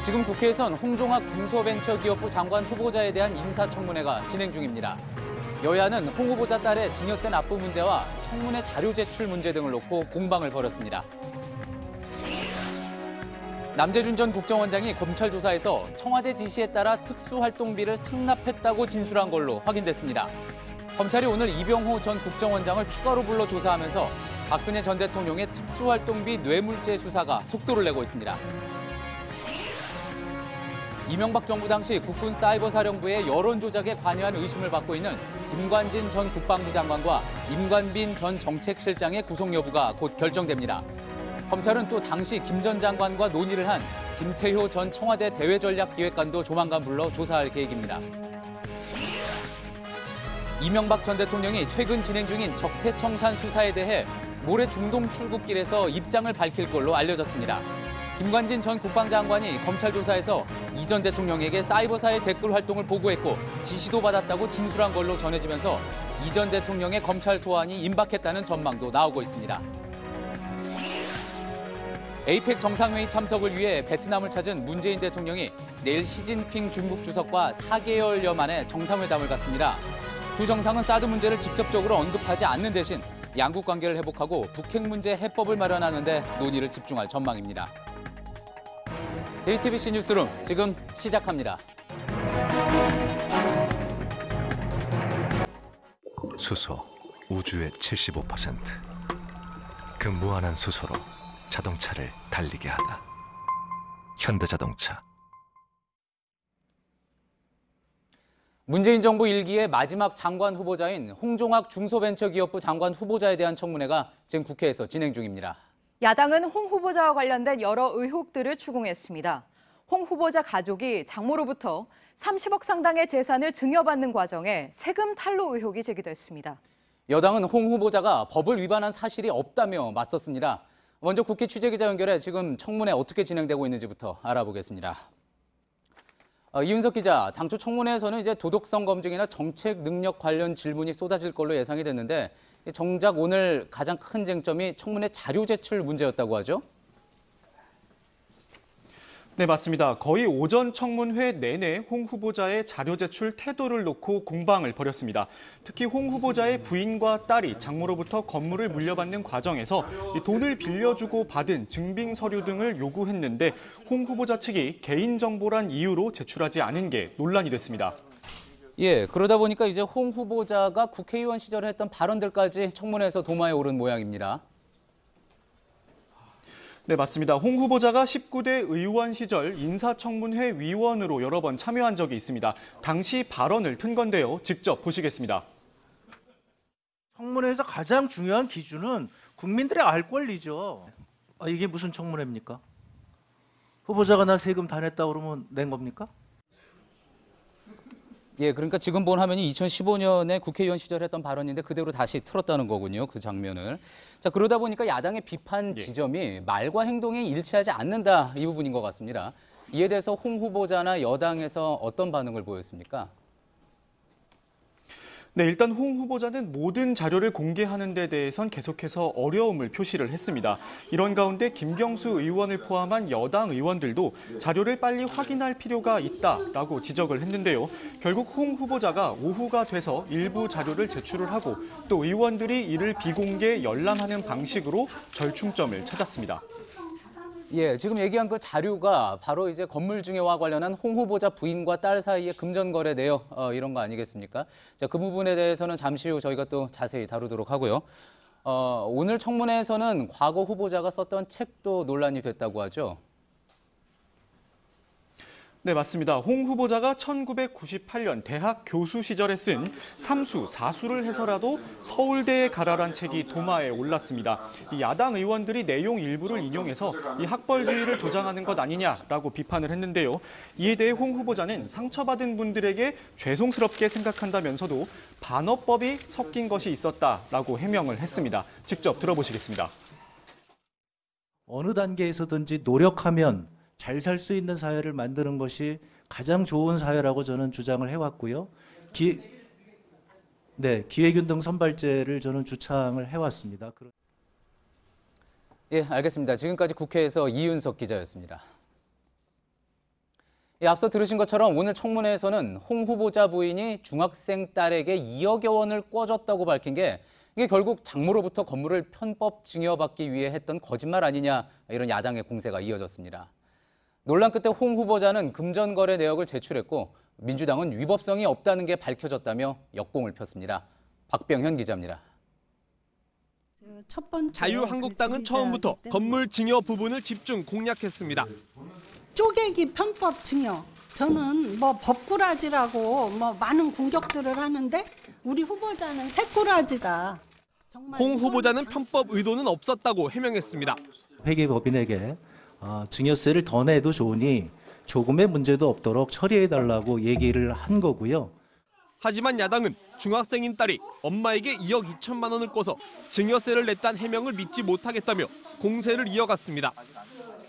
지금 국회에선 홍종학 중소벤처기업부 장관 후보자에 대한 인사청문회가 진행 중입니다. 여야는 홍 후보자 딸의 증여세 납부 문제와 청문회 자료 제출 문제 등을 놓고 공방을 벌였습니다. 남재준 전 국정원장이 검찰 조사에서 청와대 지시에 따라 특수활동비를 상납했다고 진술한 걸로 확인됐습니다. 검찰이 오늘 이병호 전 국정원장을 추가로 불러 조사하면서 박근혜 전 대통령의 특수활동비 뇌물죄 수사가 속도를 내고 있습니다. 이명박 정부 당시 국군 사이버사령부의 여론 조작에 관여한 의심을 받고 있는 김관진 전 국방부 장관과 임관빈 전 정책실장의 구속 여부가 곧 결정됩니다. 검찰은 또 당시 김 전 장관과 논의를 한 김태효 전 청와대 대외전략기획관도 조만간 불러 조사할 계획입니다. 이명박 전 대통령이 최근 진행 중인 적폐청산 수사에 대해 모레 중동 출국길에서 입장을 밝힐 걸로 알려졌습니다. 김관진 전 국방장관이 검찰 조사에서 이 전 대통령에게 사이버사의 댓글 활동을 보고했고 지시도 받았다고 진술한 걸로 전해지면서 이 전 대통령의 검찰 소환이 임박했다는 전망도 나오고 있습니다. 에이펙 정상회의 참석을 위해 베트남을 찾은 문재인 대통령이 내일 시진핑 중국 주석과 4개월여 만에 정상회담을 갖습니다. 두 정상은 사드 문제를 직접적으로 언급하지 않는 대신 양국 관계를 회복하고 북핵 문제 해법을 마련하는 데 논의를 집중할 전망입니다. JTBC 뉴스룸 지금 시작합니다. 수소, 우주의 75%. 그 무한한 수소로 자동차를 달리게 하다. 현대자동차. 문재인 정부 1기의 마지막 장관 후보자인 홍종학 중소벤처기업부 장관 후보자에 대한 청문회가 지금 국회에서 진행 중입니다. 야당은 홍 후보자와 관련된 여러 의혹들을 추궁했습니다. 홍 후보자 가족이 장모로부터 30억 상당의 재산을 증여받는 과정에 세금 탈루 의혹이 제기됐습니다. 여당은 홍 후보자가 법을 위반한 사실이 없다며 맞섰습니다. 먼저 국회 취재기자 연결해 지금 청문회 어떻게 진행되고 있는지부터 알아보겠습니다. 이윤석 기자, 당초 청문회에서는 이제 도덕성 검증이나 정책 능력 관련 질문이 쏟아질 걸로 예상이 됐는데 정작 오늘 가장 큰 쟁점이 청문회 자료 제출 문제였다고 하죠? 네, 맞습니다. 거의 오전 청문회 내내 홍 후보자의 자료 제출 태도를 놓고 공방을 벌였습니다. 특히 홍 후보자의 부인과 딸이 장모로부터 건물을 물려받는 과정에서 돈을 빌려주고 받은 증빙 서류 등을 요구했는데 홍 후보자 측이 개인정보란 이유로 제출하지 않은 게 논란이 됐습니다. 예, 그러다 보니까 이제 홍 후보자가 국회의원 시절에 했던 발언들까지 청문회에서 도마에 오른 모양입니다. 네, 맞습니다. 홍 후보자가 19대 의원 시절 인사청문회 위원으로 여러 번 참여한 적이 있습니다. 당시 발언을 튼 건데요. 직접 보시겠습니다. 청문회에서 가장 중요한 기준은 국민들의 알 권리죠. 이게 무슨 청문회입니까? 후보자가 나 세금 다 냈다 그러면 낸 겁니까? 예, 그러니까 지금 본 화면이 2015년에 국회의원 시절 했던 발언인데 그대로 다시 틀었다는 거군요, 그 장면을. 자, 그러다 보니까 야당의 비판 지점이 말과 행동이 일치하지 않는다, 이 부분인 것 같습니다. 이에 대해서 홍 후보자나 여당에서 어떤 반응을 보였습니까? 네, 일단 홍 후보자는 모든 자료를 공개하는 데 대해선 계속해서 어려움을 표시를 했습니다. 이런 가운데 김경수 의원을 포함한 여당 의원들도 자료를 빨리 확인할 필요가 있다라고 지적을 했는데요. 결국 홍 후보자가 오후가 돼서 일부 자료를 제출을 하고 또 의원들이 이를 비공개 열람하는 방식으로 절충점을 찾았습니다. 예, 지금 얘기한 그 자료가 바로 이제 건물 증여와 관련한 홍 후보자 부인과 딸 사이의 금전거래 내역 이런 거 아니겠습니까? 자, 그 부분에 대해서는 잠시 후 저희가 또 자세히 다루도록 하고요. 오늘 청문회에서는 과거 후보자가 썼던 책도 논란이 됐다고 하죠. 네, 맞습니다. 홍 후보자가 1998년 대학 교수 시절에 쓴 삼수, 사수를 해서라도 서울대에 가라란 책이 도마에 올랐습니다. 이 야당 의원들이 내용 일부를 인용해서 이 학벌주의를 조장하는 것 아니냐라고 비판을 했는데요. 이에 대해 홍 후보자는 상처받은 분들에게 죄송스럽게 생각한다면서도 반어법이 섞인 것이 있었다라고 해명을 했습니다. 직접 들어보시겠습니다. 어느 단계에서든지 노력하면 잘 살 수 있는 사회를 만드는 것이 가장 좋은 사회라고 저는 주장을 해왔고요. 기회균등 선발제를 저는 주창을 해왔습니다. 예, 알겠습니다. 지금까지 국회에서 이윤석 기자였습니다. 앞서 들으신 것처럼 오늘 청문회에서는 홍 후보자 부인이 중학생 딸에게 2억여 원을 꿔줬다고 밝힌 게 이게 결국 장모로부터 건물을 편법 증여받기 위해 했던 거짓말 아니냐, 이런 야당의 공세가 이어졌습니다. 논란 끝에 홍 후보자는 금전거래 내역을 제출했고 민주당은 위법성이 없다는 게 밝혀졌다며 역공을 폈습니다. 박병현 기자입니다. 자유한국당은 처음부터 건물 증여 부분을 집중 공략했습니다. 쪼개기 편법 증여. 저는 법꾸라지라고 많은 공격들을 하는데 우리 후보자는 새꾸라지다. 홍 후보자는 편법 의도는 없었다고 해명했습니다. 회계법인에게 증여세를 더 내도 좋으니 조금의 문제도 없도록 처리해달라고 얘기를 한 거고요. 하지만 야당은 중학생인 딸이 엄마에게 2억 2천만 원을 꿔서 증여세를 냈다는 해명을 믿지 못하겠다며 공세를 이어갔습니다.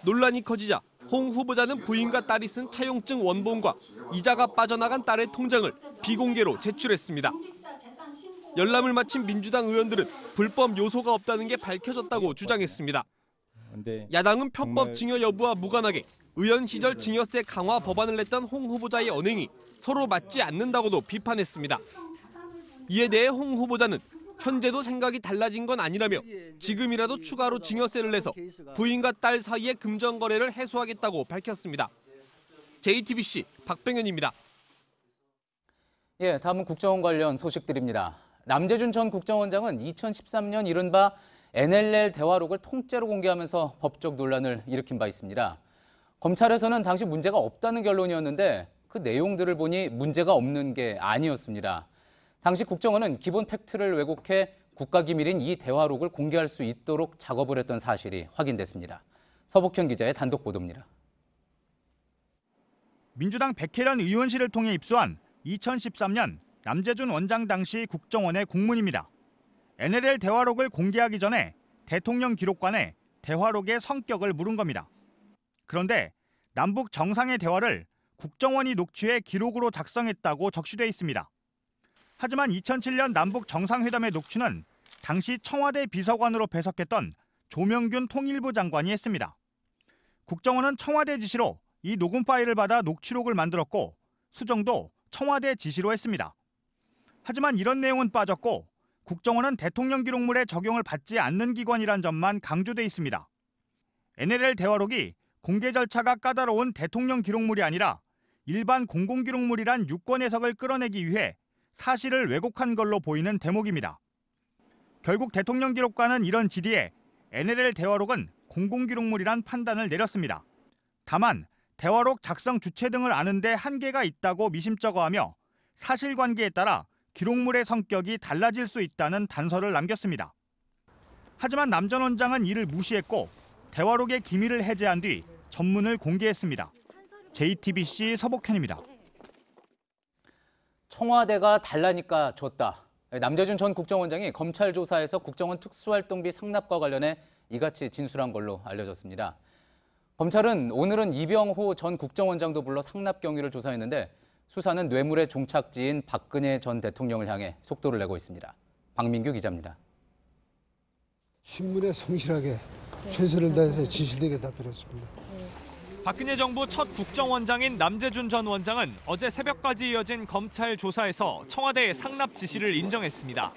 논란이 커지자 홍 후보자는 부인과 딸이 쓴 차용증 원본과 이자가 빠져나간 딸의 통장을 비공개로 제출했습니다. 열람을 마친 민주당 의원들은 불법 요소가 없다는 게 밝혀졌다고 주장했습니다. 야당은 편법 증여 여부와 무관하게 의원 시절 증여세 강화 법안을 냈던 홍 후보자의 언행이 서로 맞지 않는다고도 비판했습니다. 이에 대해 홍 후보자는 현재도 생각이 달라진 건 아니라며 지금이라도 추가로 증여세를 내서 부인과 딸 사이의 금전거래를 해소하겠다고 밝혔습니다. JTBC 박병현입니다. 다음은 국정원 관련 소식들입니다. 남재준 전 국정원장은 2013년 이른바 NLL 대화록을 통째로 공개하면서 법적 논란을 일으킨 바 있습니다. 검찰에서는 당시 문제가 없다는 결론이었는데 그 내용들을 보니 문제가 없는 게 아니었습니다. 당시 국정원은 기본 팩트를 왜곡해 국가기밀인 이 대화록을 공개할 수 있도록 작업을 했던 사실이 확인됐습니다. 서복현 기자의 단독 보도입니다. 민주당 백혜련 의원실을 통해 입수한 2013년 남재준 원장 당시 국정원의 공문입니다. NLL 대화록을 공개하기 전에 대통령 기록관에 대화록의 성격을 물은 겁니다. 그런데 남북 정상의 대화를 국정원이 녹취해 기록으로 작성했다고 적시돼 있습니다. 하지만 2007년 남북 정상회담의 녹취는 당시 청와대 비서관으로 배석했던 조명균 통일부 장관이 했습니다. 국정원은 청와대 지시로 이 녹음 파일을 받아 녹취록을 만들었고 수정도 청와대 지시로 했습니다. 하지만 이런 내용은 빠졌고 국정원은 대통령 기록물에 적용을 받지 않는 기관이란 점만 강조돼 있습니다. NLL 대화록이 공개 절차가 까다로운 대통령 기록물이 아니라 일반 공공기록물이란 유권 해석을 끌어내기 위해 사실을 왜곡한 걸로 보이는 대목입니다. 결국 대통령 기록관은 이런 질의에 NLL 대화록은 공공기록물이란 판단을 내렸습니다. 다만 대화록 작성 주체 등을 아는데 한계가 있다고 미심쩍어하며 사실관계에 따라 기록물의 성격이 달라질 수 있다는 단서를 남겼습니다. 하지만 남 전 원장은 이를 무시했고 대화록의 기밀을 해제한 뒤 전문을 공개했습니다. JTBC 서복현입니다. 청와대가 달라니까 줬다. 남재준 전 국정원장이 검찰 조사에서 국정원 특수활동비 상납과 관련해 이같이 진술한 걸로 알려졌습니다. 검찰은 오늘은 이병호 전 국정원장도 불러 상납 경위를 조사했는데 수사는 뇌물의 종착지인 박근혜 전 대통령을 향해 속도를 내고 있습니다. 박민규 기자입니다. 신문에 성실하게 최선을 다해서 진실되게 답변했습니다. 박근혜 정부 첫 국정원장인 남재준 전 원장은 어제 새벽까지 이어진 검찰 조사에서 청와대의 상납 지시를 인정했습니다.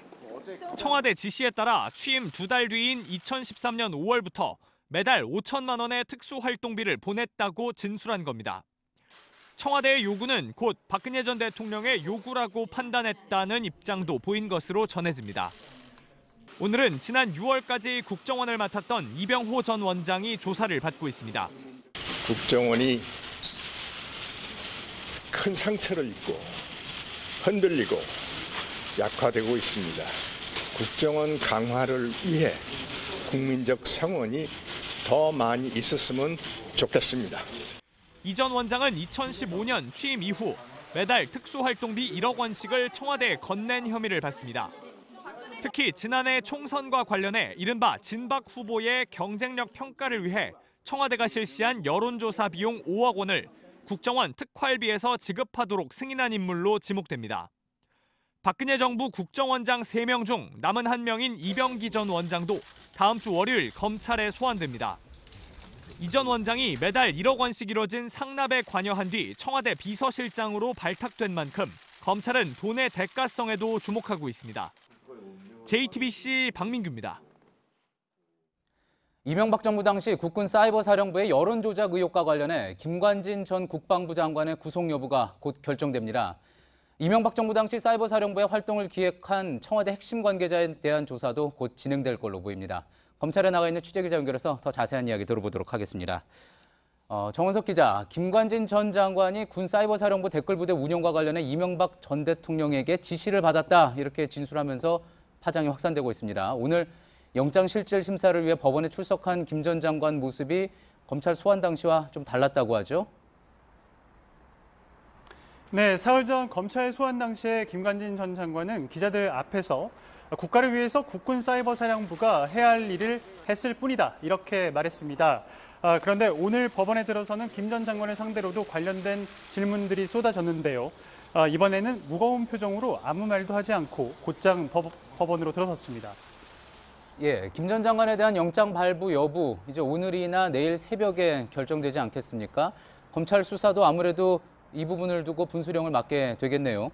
청와대 지시에 따라 취임 2달 뒤인 2013년 5월부터 매달 5천만 원의 특수활동비를 보냈다고 진술한 겁니다. 청와대의 요구는 곧 박근혜 전 대통령의 요구라고 판단했다는 입장도 보인 것으로 전해집니다. 오늘은 지난 6월까지 국정원을 맡았던 이병호 전 원장이 조사를 받고 있습니다. 국정원이 큰 상처를 입고 흔들리고 약화되고 있습니다. 국정원 강화를 위해 국민적 성원이 더 많이 있었으면 좋겠습니다. 이 전 원장은 2015년 취임 이후 매달 특수활동비 1억 원씩을 청와대에 건넨 혐의를 받습니다. 특히 지난해 총선과 관련해 이른바 진박 후보의 경쟁력 평가를 위해 청와대가 실시한 여론조사 비용 5억 원을 국정원 특활비에서 지급하도록 승인한 인물로 지목됩니다. 박근혜 정부 국정원장 3명 중 남은 1명인 이병기 전 원장도 다음 주 월요일 검찰에 소환됩니다. 이 전 원장이 매달 1억 원씩 이뤄진 상납에 관여한 뒤 청와대 비서실장으로 발탁된 만큼 검찰은 돈의 대가성에도 주목하고 있습니다. JTBC 박민규입니다. 이명박 정부 당시 국군 사이버사령부의 여론조작 의혹과 관련해 김관진 전 국방부 장관의 구속 여부가 곧 결정됩니다. 이명박 정부 당시 사이버사령부의 활동을 기획한 청와대 핵심 관계자에 대한 조사도 곧 진행될 걸로 보입니다. 검찰에 나가 있는 취재기자 연결해서 더 자세한 이야기 들어보도록 하겠습니다. 정원석 기자, 김관진 전 장관이 군 사이버사령부 댓글부대 운영과 관련해 이명박 전 대통령에게 지시를 받았다 이렇게 진술하면서 파장이 확산되고 있습니다. 오늘 영장실질 심사를 위해 법원에 출석한 김 전 장관 모습이 검찰 소환 당시와 좀 달랐다고 하죠? 네, 사흘 전 검찰 소환 당시에 김관진 전 장관은 기자들 앞에서 국가를 위해서 국군 사이버사령부가 해야 할 일을 했을 뿐이다 이렇게 말했습니다. 그런데 오늘 법원에 들어서는 김 전 장관을 상대로도 관련된 질문들이 쏟아졌는데요. 이번에는 무거운 표정으로 아무 말도 하지 않고 곧장 법원으로 들어섰습니다. 예, 김 전 장관에 대한 영장 발부 여부 이제 오늘이나 내일 새벽에 결정되지 않겠습니까? 검찰 수사도 아무래도 이 부분을 두고 분수령을 맡게 되겠네요.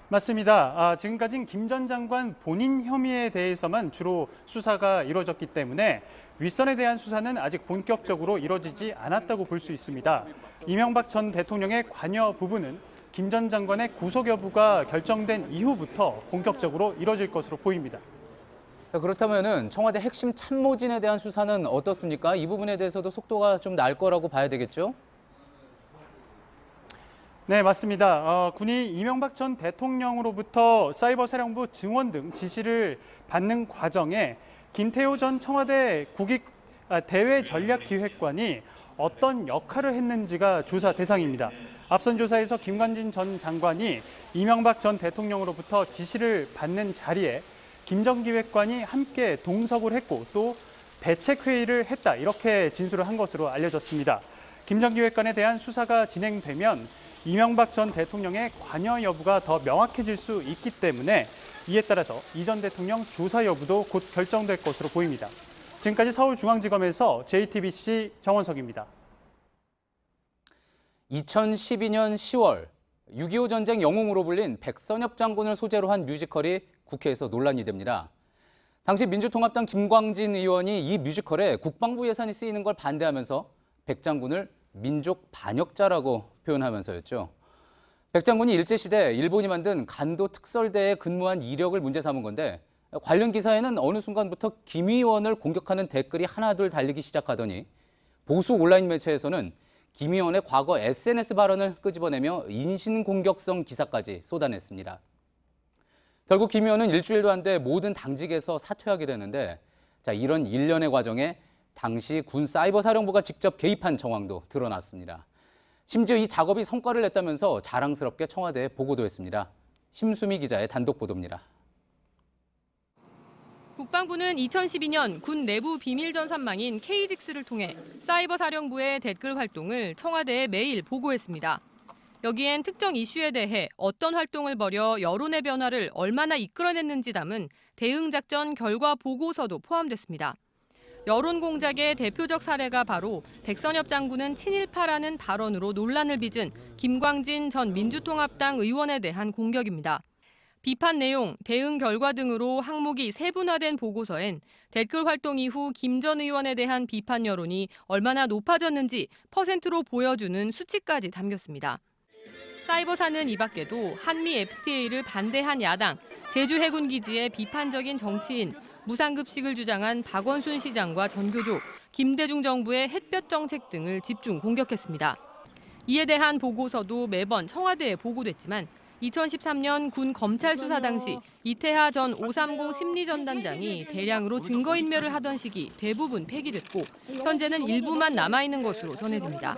맞습니다. 지금까지는 김 전 장관 본인 혐의에 대해서만 주로 수사가 이루어졌기 때문에 윗선에 대한 수사는 아직 본격적으로 이루어지지 않았다고 볼 수 있습니다. 이명박 전 대통령의 관여 부분은 김 전 장관의 구속 여부가 결정된 이후부터 본격적으로 이루어질 것으로 보입니다. 그렇다면은 청와대 핵심 참모진에 대한 수사는 어떻습니까? 이 부분에 대해서도 속도가 좀 날 거라고 봐야 되겠죠? 네, 맞습니다. 군이 이명박 전 대통령으로부터 사이버사령부 증원 등 지시를 받는 과정에 김태호 전 청와대 대외전략기획관이 어떤 역할을 했는지가 조사 대상입니다. 앞선 조사에서 김관진 전 장관이 이명박 전 대통령으로부터 지시를 받는 자리에 김 전 기획관이 함께 동석을 했고 또 대책회의를 했다 이렇게 진술을 한 것으로 알려졌습니다. 김 전 기획관에 대한 수사가 진행되면 이명박 전 대통령의 관여 여부가 더 명확해질 수 있기 때문에 이에 따라서 이 전 대통령 조사 여부도 곧 결정될 것으로 보입니다. 지금까지 서울중앙지검에서 JTBC 정원석입니다. 2012년 10월 6.25 전쟁 영웅으로 불린 백선엽 장군을 소재로 한 뮤지컬이 국회에서 논란이 됩니다. 당시 민주통합당 김광진 의원이 이 뮤지컬에 국방부 예산이 쓰이는 걸 반대하면서 백 장군을 민족 반역자라고 표현하면서였죠. 백 장군이 일제시대 일본이 만든 간도 특설대에 근무한 이력을 문제 삼은 건데 관련 기사에는 어느 순간부터 김 의원을 공격하는 댓글이 하나둘 달리기 시작하더니 보수 온라인 매체에서는 김 의원의 과거 SNS 발언을 끄집어내며 인신공격성 기사까지 쏟아냈습니다. 결국 김 의원은 일주일도 안 돼 모든 당직에서 사퇴하게 되는데 이런 일련의 과정에 당시 군 사이버사령부가 직접 개입한 정황도 드러났습니다. 심지어 이 작업이 성과를 냈다면서 자랑스럽게 청와대에 보고도 했습니다. 심수미 기자의 단독 보도입니다. 국방부는 2012년 군 내부 비밀 전산망인 KGX를 통해 사이버사령부의 댓글 활동을 청와대에 매일 보고했습니다. 여기엔 특정 이슈에 대해 어떤 활동을 벌여 여론의 변화를 얼마나 이끌어냈는지 담은 대응작전 결과 보고서도 포함됐습니다. 여론 공작의 대표적 사례가 바로 백선엽 장군은 친일파라는 발언으로 논란을 빚은 김광진 전 민주통합당 의원에 대한 공격입니다. 비판 내용, 대응 결과 등으로 항목이 세분화된 보고서엔 댓글 활동 이후 김 전 의원에 대한 비판 여론이 얼마나 높아졌는지 퍼센트로 보여주는 수치까지 담겼습니다. 사이버사는 이 밖에도 한미 FTA를 반대한 야당, 제주 해군기지의 비판적인 정치인, 무상급식을 주장한 박원순 시장과 전교조, 김대중 정부의 햇볕 정책 등을 집중 공격했습니다. 이에 대한 보고서도 매번 청와대에 보고됐지만 2013년 군 검찰 수사 당시 이태하 전 530 심리전단장이 대량으로 증거인멸을 하던 시기 대부분 폐기됐고 현재는 일부만 남아있는 것으로 전해집니다.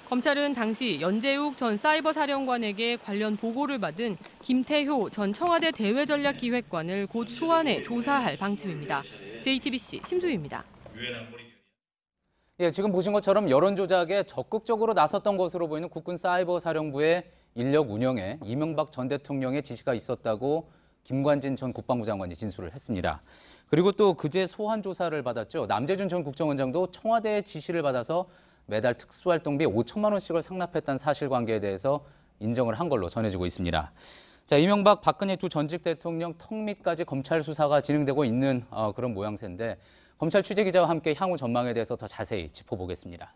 검찰은 당시 연재욱 전 사이버사령관에게 관련 보고를 받은 김태효 전 청와대 대외전략기획관을 곧 소환해 조사할 방침입니다. JTBC 심수희입니다. 예, 지금 보신 것처럼 여론조작에 적극적으로 나섰던 것으로 보이는 국군 사이버사령부의 인력 운영에 이명박 전 대통령의 지시가 있었다고 김관진 전 국방부 장관이 진술을 했습니다. 그리고 또 그제 소환 조사를 받았죠. 남재준 전 국정원장도 청와대의 지시를 받아서 매달 특수활동비 5천만 원씩을 상납했다는 사실관계에 대해서 인정을 한 걸로 전해지고 있습니다. 자, 이명박, 박근혜 두 전직 대통령 턱 밑까지 검찰 수사가 진행되고 있는 그런 모양새인데 검찰 취재기자와 함께 향후 전망에 대해서 더 자세히 짚어보겠습니다.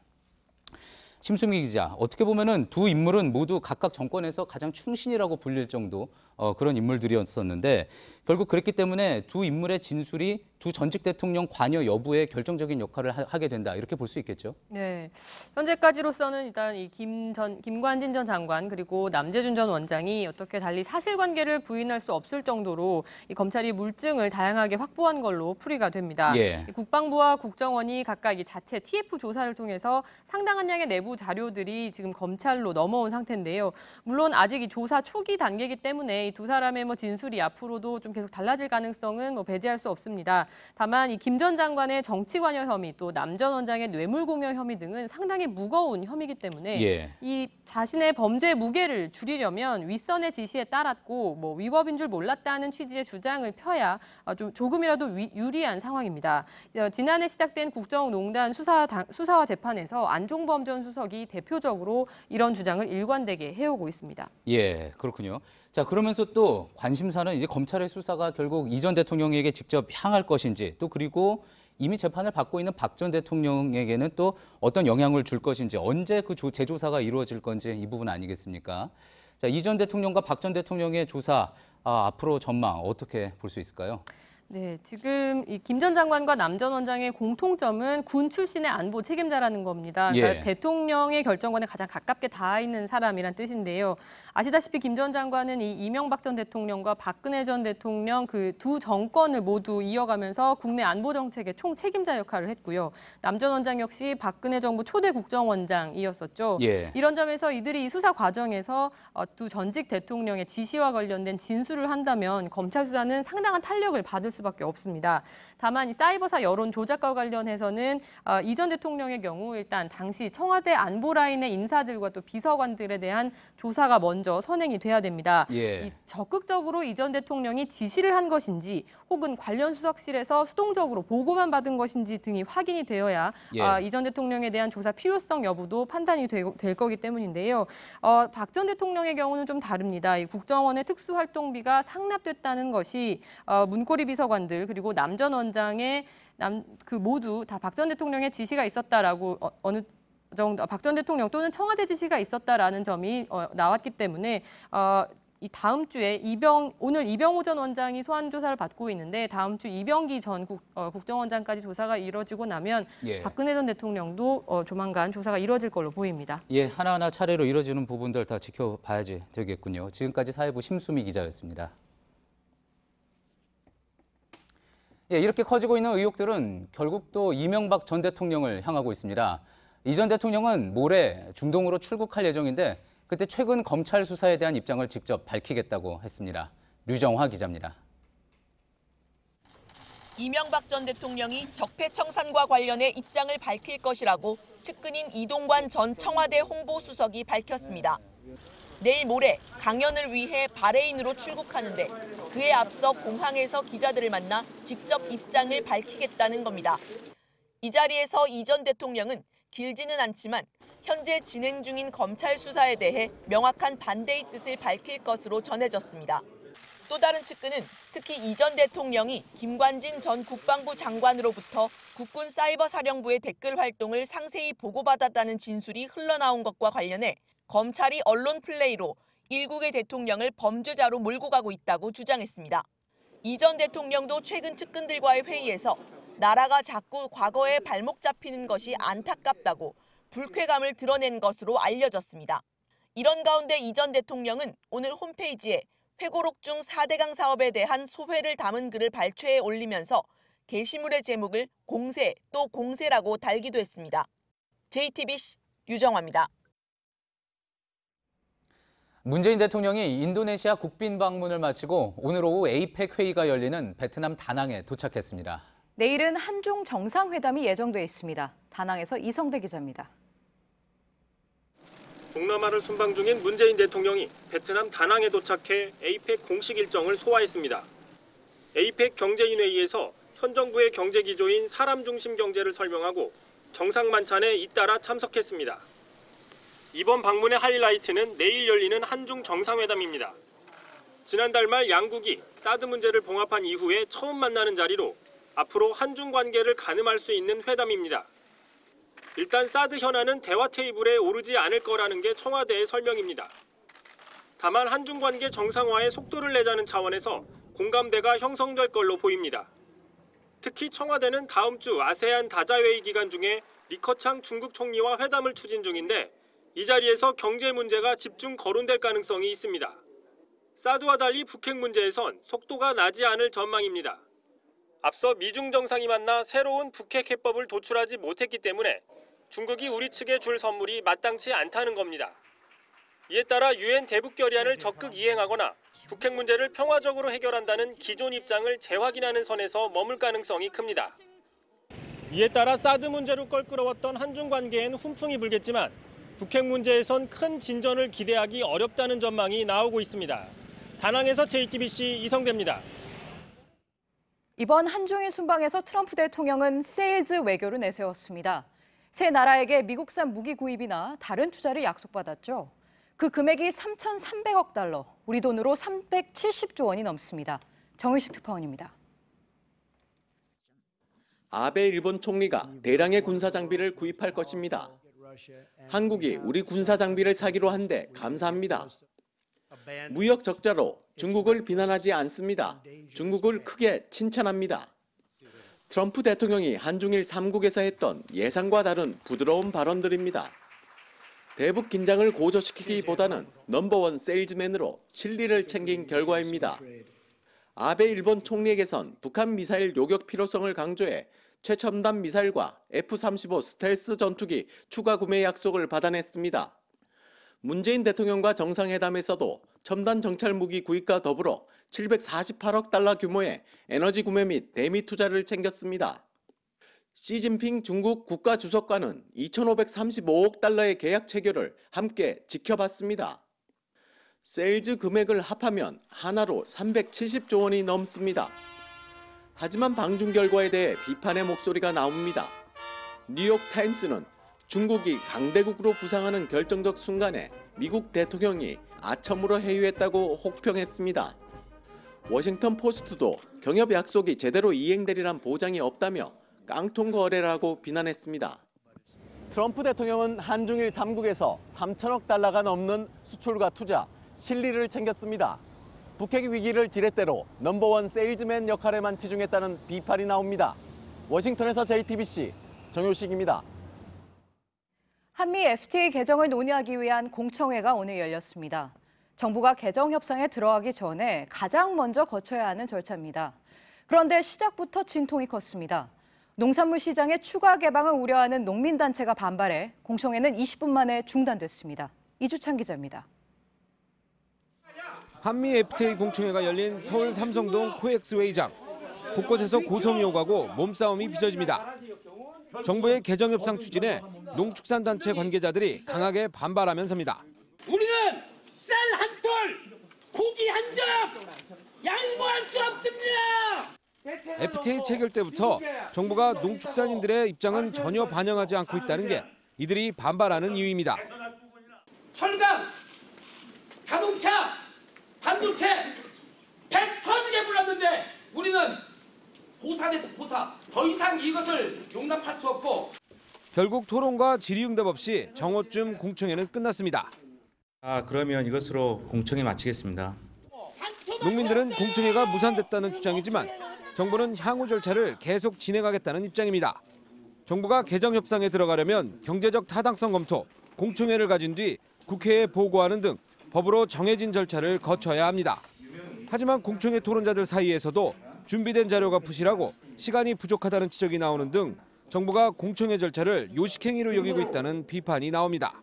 심수미 기자, 어떻게 보면은 두 인물은 모두 각각 정권에서 가장 충신이라고 불릴 정도 그런 인물들이었었는데 결국 그랬기 때문에 두 인물의 진술이 두 전직 대통령 관여 여부에 결정적인 역할을 하게 된다 이렇게 볼 수 있겠죠. 네, 현재까지로서는 일단 이 김관진 전 장관 그리고 남재준 전 원장이 어떻게 달리 사실관계를 부인할 수 없을 정도로 이 검찰이 물증을 다양하게 확보한 걸로 풀이가 됩니다. 예. 국방부와 국정원이 각각 이 자체 TF 조사를 통해서 상당한 양의 내부 자료들이 지금 검찰로 넘어온 상태인데요. 물론 아직 이 조사 초기 단계이기 때문에 이 두 사람의 진술이 앞으로도 좀 계속 달라질 가능성은 배제할 수 없습니다. 다만 이 김 전 장관의 정치 관여 혐의 또 남 전 원장의 뇌물 공여 혐의 등은 상당히 무거운 혐의이기 때문에 이 자신의 범죄의 무게를 줄이려면 윗선의 지시에 따랐고 위법인 줄 몰랐다는 취지의 주장을 펴야 좀 조금이라도 유리한 상황입니다. 지난해 시작된 국정농단 수사와 재판에서 안종범 전 수석이 대표적으로 이런 주장을 일관되게 해오고 있습니다. 예, 그렇군요. 자, 그러면서 또 관심사는 이제 검찰의 수사가 결국 이 전 대통령에게 직접 향할 것인지 또 그리고 이미 재판을 받고 있는 박 전 대통령에게는 또 어떤 영향을 줄 것인지 언제 그 재조사가 이루어질 건지 이 부분 아니겠습니까? 자, 이 전 대통령과 박 전 대통령의 조사 앞으로 전망 어떻게 볼 수 있을까요? 네, 지금 이 김 전 장관과 남 전 원장의 공통점은 군 출신의 안보 책임자라는 겁니다. 그러니까 대통령의 결정권에 가장 가깝게 닿아 있는 사람이란 뜻인데요. 아시다시피 김 전 장관은 이 이명박 전 대통령과 박근혜 전 대통령 그 두 정권을 모두 이어가면서 국내 안보 정책의 총 책임자 역할을 했고요. 남 전 원장 역시 박근혜 정부 초대 국정원장이었었죠. 이런 점에서 이들이 이 수사 과정에서 두 전직 대통령의 지시와 관련된 진술을 한다면 검찰 수사는 상당한 탄력을 받을 수밖에 없습니다. 다만 이 사이버사 여론 조작과 관련해서는 이 전 대통령의 경우 일단 당시 청와대 안보 라인의 인사들과 또 비서관들에 대한 조사가 먼저 선행이 돼야 됩니다. 적극적으로 이 전 대통령이 지시를 한 것인지 혹은 관련 수석실에서 수동적으로 보고만 받은 것인지 등이 확인이 되어야 이 전 대통령에 대한 조사 필요성 여부도 판단이 될 거기 때문인데요. 박 전 대통령의 경우는 좀 다릅니다. 이 국정원의 특수활동비가 상납됐다는 것이 문고리 비서관들 그리고 남 전 원장의 모두 다 박 전 대통령의 지시가 있었다라고 어느 정도 박 전 대통령 또는 청와대 지시가 있었다라는 점이 나왔기 때문에 이 다음 주에 오늘 이병호 전 원장이 소환 조사를 받고 있는데 다음 주 이병기 전 국정원장까지 조사가 이뤄지고 나면 박근혜 전 대통령도 조만간 조사가 이뤄질 걸로 보입니다. 예, 하나하나 차례로 이뤄지는 부분들 다 지켜봐야지 되겠군요. 지금까지 사회부 심수미 기자였습니다. 예, 이렇게 커지고 있는 의혹들은 결국 또 이명박 전 대통령을 향하고 있습니다. 이 전 대통령은 모레 중동으로 출국할 예정인데 그때 최근 검찰 수사에 대한 입장을 직접 밝히겠다고 했습니다. 류정화 기자입니다. 이명박 전 대통령이 적폐청산과 관련해 입장을 밝힐 것이라고 측근인 이동관 전 청와대 홍보수석이 밝혔습니다. 내일 모레 강연을 위해 바레인으로 출국하는데 그에 앞서 공항에서 기자들을 만나 직접 입장을 밝히겠다는 겁니다. 이 자리에서 이 전 대통령은 길지는 않지만 현재 진행 중인 검찰 수사에 대해 명확한 반대의 뜻을 밝힐 것으로 전해졌습니다. 또 다른 측근은 특히 이 전 대통령이 김관진 전 국방부 장관으로부터 국군 사이버사령부의 댓글 활동을 상세히 보고받았다는 진술이 흘러나온 것과 관련해 검찰이 언론 플레이로 일국의 대통령을 범죄자로 몰고 가고 있다고 주장했습니다. 이 전 대통령도 최근 측근들과의 회의에서 나라가 자꾸 과거에 발목 잡히는 것이 안타깝다고 불쾌감을 드러낸 것으로 알려졌습니다. 이런 가운데 이 전 대통령은 오늘 홈페이지에 회고록 중 4대강 사업에 대한 소회를 담은 글을 발췌해 올리면서 게시물의 제목을 공세 또 공세라고 달기도 했습니다. JTBC 유정화입니다. 문재인 대통령이 인도네시아 국빈 방문을 마치고 오늘 오후 에이펙 회의가 열리는 베트남 다낭에 도착했습니다. 내일은 한중 정상회담이 예정돼 있습니다. 다낭에서 이성대 기자입니다. 동남아를 순방 중인 문재인 대통령이 베트남 다낭에 도착해 에이펙 공식 일정을 소화했습니다. 에이펙 경제인회의에서 현 정부의 경제 기조인 사람 중심 경제를 설명하고 정상 만찬에 잇따라 참석했습니다. 이번 방문의 하이라이트는 내일 열리는 한중 정상회담입니다. 지난달 말 양국이 사드 문제를 봉합한 이후에 처음 만나는 자리로 앞으로 한중 관계를 가늠할 수 있는 회담입니다. 일단 사드 현안은 대화 테이블에 오르지 않을 거라는 게 청와대의 설명입니다. 다만 한중 관계 정상화에 속도를 내자는 차원에서 공감대가 형성될 걸로 보입니다. 특히 청와대는 다음 주 아세안 다자회의 기간 중에 리커창 중국 총리와 회담을 추진 중인데 이 자리에서 경제 문제가 집중 거론될 가능성이 있습니다. 사드와 달리 북핵 문제에선 속도가 나지 않을 전망입니다. 앞서 미중 정상이 만나 새로운 북핵 해법을 도출하지 못했기 때문에 중국이 우리 측에 줄 선물이 마땅치 않다는 겁니다. 이에 따라 유엔 대북 결의안을 적극 이행하거나 북핵 문제를 평화적으로 해결한다는 기존 입장을 재확인하는 선에서 머물 가능성이 큽니다. 이에 따라 사드 문제로 껄끄러웠던 한중 관계엔 훈풍이 불겠지만 북핵 문제에선 큰 진전을 기대하기 어렵다는 전망이 나오고 있습니다. 다낭에서 JTBC 이성대입니다. 이번 한중일 순방에서 트럼프 대통령은 세일즈 외교를 내세웠습니다. 세 나라에게 미국산 무기 구입이나 다른 투자를 약속받았죠. 그 금액이 3,300억 달러, 우리 돈으로 370조 원이 넘습니다. 정의식 특파원입니다. 아베 일본 총리가 대량의 군사 장비를 구입할 것입니다. 한국이 우리 군사 장비를 사기로 한데 감사합니다. 무역 적자로 중국을 비난하지 않습니다. 중국을 크게 칭찬합니다. 트럼프 대통령이 한중일 3국에서 했던 예상과 다른 부드러운 발언들입니다. 대북 긴장을 고조시키기보다는 넘버원 세일즈맨으로 진리를 챙긴 결과입니다. 아베 일본 총리에게선 북한 미사일 요격 필요성을 강조해 최첨단 미사일과 F-35 스텔스 전투기 추가 구매 약속을 받아냈습니다. 문재인 대통령과 정상회담에서도 첨단 정찰 무기 구입과 더불어 748억 달러 규모의 에너지 구매 및 대미 투자를 챙겼습니다. 시진핑 중국 국가주석과는 2,535억 달러의 계약 체결을 함께 지켜봤습니다. 세일즈 금액을 합하면 하나로 370조 원이 넘습니다. 하지만 방중 결과에 대해 비판의 목소리가 나옵니다. 뉴욕타임스는 중국이 강대국으로 부상하는 결정적 순간에 미국 대통령이 아첨으로 회유했다고 혹평했습니다. 워싱턴 포스트도 경협 약속이 제대로 이행되리란 보장이 없다며 깡통 거래라고 비난했습니다. 트럼프 대통령은 한중일 3국에서 3천억 달러가 넘는 수출과 투자, 실리를 챙겼습니다. 북핵 위기를 지렛대로 넘버원 세일즈맨 역할에만 치중했다는 비판이 나옵니다. 워싱턴에서 JTBC 정효식입니다. 한미 FTA 개정을 논의하기 위한 공청회가 오늘 열렸습니다. 정부가 개정 협상에 들어가기 전에 가장 먼저 거쳐야 하는 절차입니다. 그런데 시작부터 진통이 컸습니다. 농산물 시장의 추가 개방을 우려하는 농민단체가 반발해 공청회는 20분 만에 중단됐습니다. 이주찬 기자입니다. 한미 FTA 공청회가 열린 서울 삼성동 코엑스 회의장. 곳곳에서 고성이 오가고 몸싸움이 빚어집니다. 정부의 개정 협상 추진에 농축산단체 관계자들이 강하게 반발하면서입니다. 우리는 쌀 한 톨, 고기 한 점 양보할 수 없습니다. FTA 체결 때부터 정부가 농축산인들의 입장은 전혀 반영하지 않고 있다는 게 이들이 반발하는 이유입니다. 철강, 자동차, 반도체 100톤 예불렀는데 우리는 보사돼서 보사. 더 이상 이것을 용납할 수 없고. 결국 토론과 질의응답 없이 정오쯤 공청회는 끝났습니다. 그러면 이것으로 공청회 마치겠습니다. 농민들은 공청회가 무산됐다는 주장이지만 정부는 향후 절차를 계속 진행하겠다는 입장입니다. 정부가 개정 협상에 들어가려면 경제적 타당성 검토, 공청회를 가진 뒤 국회에 보고하는 등 법으로 정해진 절차를 거쳐야 합니다. 하지만 공청회 토론자들 사이에서도 준비된 자료가 부실하고 시간이 부족하다는 지적이 나오는 등 정부가 공청회 절차를 요식행위로 여기고 있다는 비판이 나옵니다.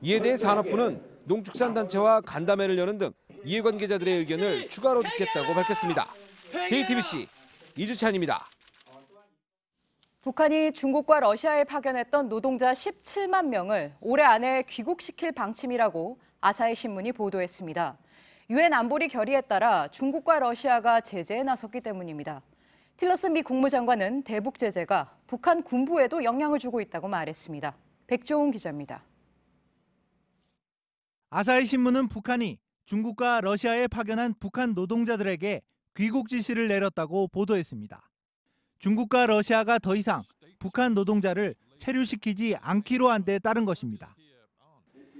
이에 대해 산업부는 농축산단체와 간담회를 여는 등 이해관계자들의 의견을 추가로 듣겠다고 밝혔습니다. JTBC 이주찬입니다. 북한이 중국과 러시아에 파견했던 노동자 17만 명을 올해 안에 귀국시킬 방침이라고 아사히 신문이 보도했습니다. 유엔 안보리 결의에 따라 중국과 러시아가 제재에 나섰기 때문입니다. 틸러슨 미 국무장관은 대북 제재가 북한 군부에도 영향을 주고 있다고 말했습니다. 백종훈 기자입니다. 아사히 신문은 북한이 중국과 러시아에 파견한 북한 노동자들에게 귀국 지시를 내렸다고 보도했습니다. 중국과 러시아가 더 이상 북한 노동자를 체류시키지 않기로 한 데 따른 것입니다.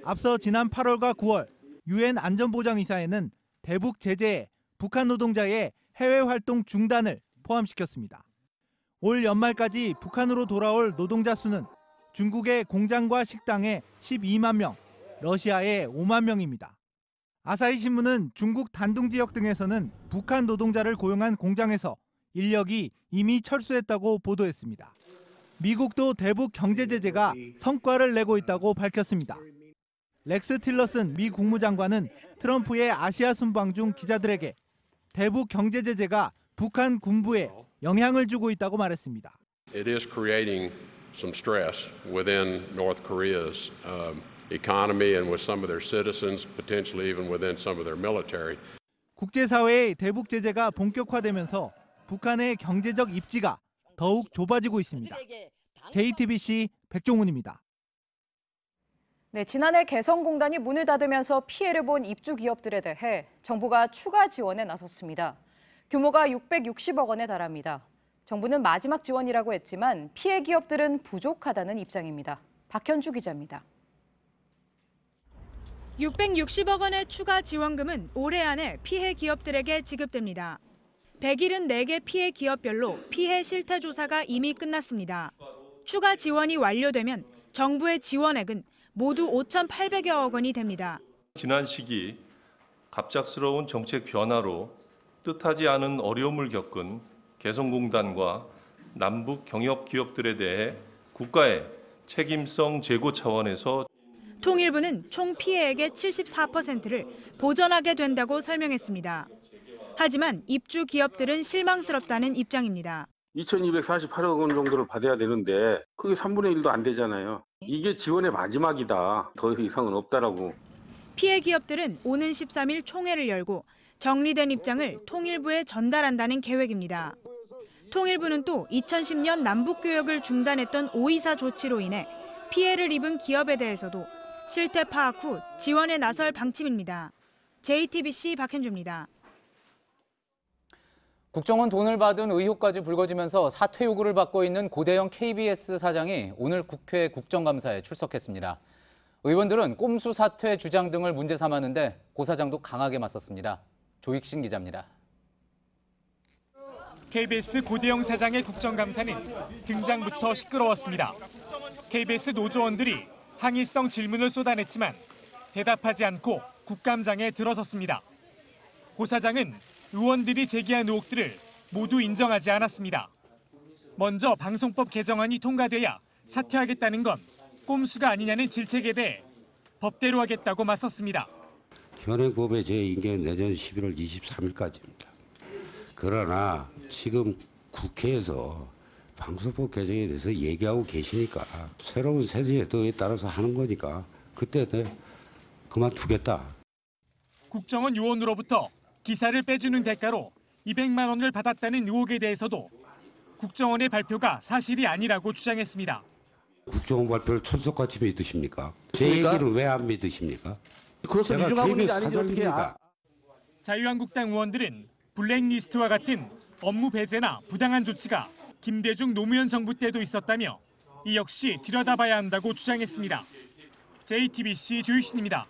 앞서 지난 8월과 9월 유엔 안전보장이사회는 대북 제재에 북한 노동자의 해외 활동 중단을 포함시켰습니다. 올 연말까지 북한으로 돌아올 노동자 수는 중국의 공장과 식당에 12만 명, 러시아에 5만 명입니다. 아사히 신문은 중국 단둥 지역 등에서는 북한 노동자를 고용한 공장에서 인력이 이미 철수했다고 보도했습니다. 미국도 대북 경제 제재가 성과를 내고 있다고 밝혔습니다. 렉스 틸러슨 미 국무장관은 트럼프의 아시아 순방 중 기자들에게 대북 경제 제재가 북한 군부에 영향을 주고 있다고 말했습니다. It is creating some stress within North Korea's economy and with some of their citizens, potentially even within some of their military. 국제사회의 대북 제재가 본격화되면서 북한의 경제적 입지가 더욱 좁아지고 있습니다. JTBC 백종훈입니다. 네, 지난해 개성공단이 문을 닫으면서 피해를 본 입주 기업들에 대해 정부가 추가 지원에 나섰습니다. 규모가 660억 원에 달합니다. 정부는 마지막 지원이라고 했지만 피해 기업들은 부족하다는 입장입니다. 박현주 기자입니다. 660억 원의 추가 지원금은 올해 안에 피해 기업들에게 지급됩니다. 174개 피해 기업별로 피해 실태 조사가 이미 끝났습니다. 추가 지원이 완료되면 정부의 지원액은 모두 5,800여억 원이 됩니다. 지난 시기 갑작스러운 정책 변화로 뜻하지 않은 어려움을 겪은 개성공단과 남북 경협 기업들에 대해 국가의 책임성 재고 차원에서 통일부는 총 피해액의 74%를 보전하게 된다고 설명했습니다. 하지만 입주 기업들은 실망스럽다는 입장입니다. 2,248억 원 정도를 받아야 되는데 그게 3분의 1도 안 되잖아요. 이게 지원의 마지막이다. 더 이상은 없다라고. 피해 기업들은 오는 13일 총회를 열고 정리된 입장을 통일부에 전달한다는 계획입니다. 통일부는 또 2010년 남북교역을 중단했던 5.24 조치로 인해 피해를 입은 기업에 대해서도 실태 파악 후 지원에 나설 방침입니다. JTBC 박현주입니다. 국정원 돈을 받은 의혹까지 불거지면서 사퇴 요구를 받고 있는 고대영 KBS 사장이 오늘 국회 국정감사에 출석했습니다. 의원들은 꼼수 사퇴 주장 등을 문제 삼았는데 고 사장도 강하게 맞섰습니다. 조익신 기자입니다. KBS 고대영 사장의 국정감사는 등장부터 시끄러웠습니다. KBS 노조원들이 항의성 질문을 쏟아냈지만 대답하지 않고 국감장에 들어섰습니다. 고 사장은 의원들이 제기한 의혹들을 모두 인정하지 않았습니다. 먼저 방송법 개정안이 통과돼야 사퇴하겠다는 건 꼼수가 아니냐는 질책에 대해 법대로 하겠다고 맞섰습니다. 현행법의 제2개는 내년 11월 23일까지입니다. 그러나 지금 국회에서 방송법 개정에 대해서 얘기하고 계시니까 새로운 세대에 따라서 하는 거니까 그때 그만두겠다. 국정원 요원으로부터 기사를 빼주는 대가로 200만 원을 받았다는 의혹에 대해서도 국정원의 발표가 사실이 아니라고 주장했습니다. 국정원 발표를 천석같이 믿으십니까? 제 얘기를 왜 안 믿으십니까? 그것은 위증하고 있는 게 아니지 어떻게 자유한국당 의원들은 블랙리스트와 같은 업무 배제나 부당한 조치가 김대중 노무현 정부 때도 있었다며 이 역시 들여다봐야 한다고 주장했습니다. JTBC 조익신입니다.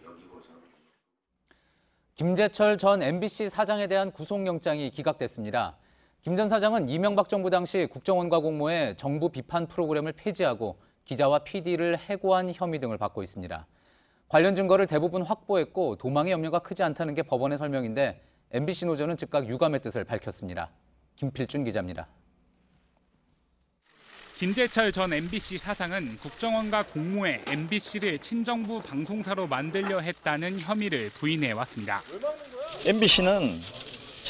김재철 전 MBC 사장에 대한 구속영장이 기각됐습니다. 김 전 사장은 이명박 정부 당시 국정원과 공모해 정부 비판 프로그램을 폐지하고 기자와 PD를 해고한 혐의 등을 받고 있습니다. 관련 증거를 대부분 확보했고 도망의 염려가 크지 않다는 게 법원의 설명인데 MBC 노조는 즉각 유감의 뜻을 밝혔습니다. 김필준 기자입니다. 김재철 전 MBC 사장은 국정원과 공모해 MBC를 친정부 방송사로 만들려 했다는 혐의를 부인해 왔습니다. MBC는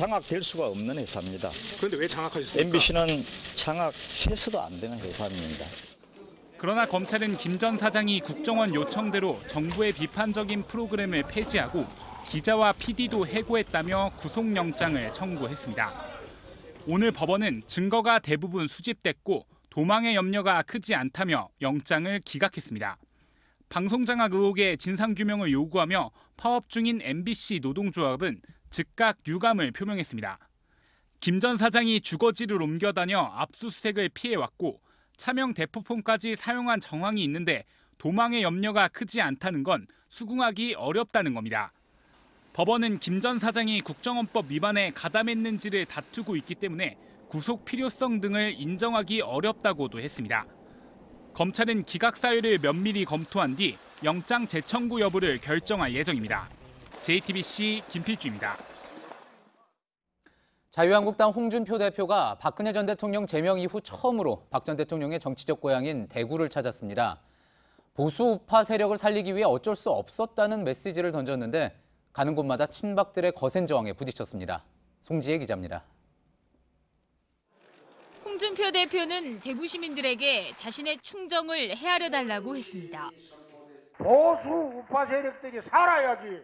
장악될 수가 없는 회사입니다. 그런데 왜 장악하셨습니까? MBC는 장악해서도 안 되는 회사입니다. 그러나 검찰은 김 전 사장이 국정원 요청대로 정부의 비판적인 프로그램을 폐지하고 기자와 PD도 해고했다며 구속영장을 청구했습니다. 오늘 법원은 증거가 대부분 수집됐고 도망의 염려가 크지 않다며 영장을 기각했습니다. 방송장악 의혹의 진상규명을 요구하며 파업 중인 MBC 노동조합은 즉각 유감을 표명했습니다. 김 전 사장이 주거지를 옮겨 다녀 압수수색을 피해왔고 차명 대포폰까지 사용한 정황이 있는데 도망의 염려가 크지 않다는 건 수긍하기 어렵다는 겁니다. 법원은 김 전 사장이 국정원법 위반에 가담했는지를 다투고 있기 때문에 구속 필요성 등을 인정하기 어렵다고도 했습니다. 검찰은 기각 사유를 면밀히 검토한 뒤 영장 재청구 여부를 결정할 예정입니다. JTBC 김필주입니다. 자유한국당 홍준표 대표가 박근혜 전 대통령 제명 이후 처음으로 박 전 대통령의 정치적 고향인 대구를 찾았습니다. 보수 우파 세력을 살리기 위해 어쩔 수 없었다는 메시지를 던졌는데 가는 곳마다 친박들의 거센 저항에 부딪혔습니다. 송지혜 기자입니다. 홍준표 대표는 대구 시민들에게 자신의 충정을 헤아려 달라고 했습니다. 보수 우파 세력들이 살아야지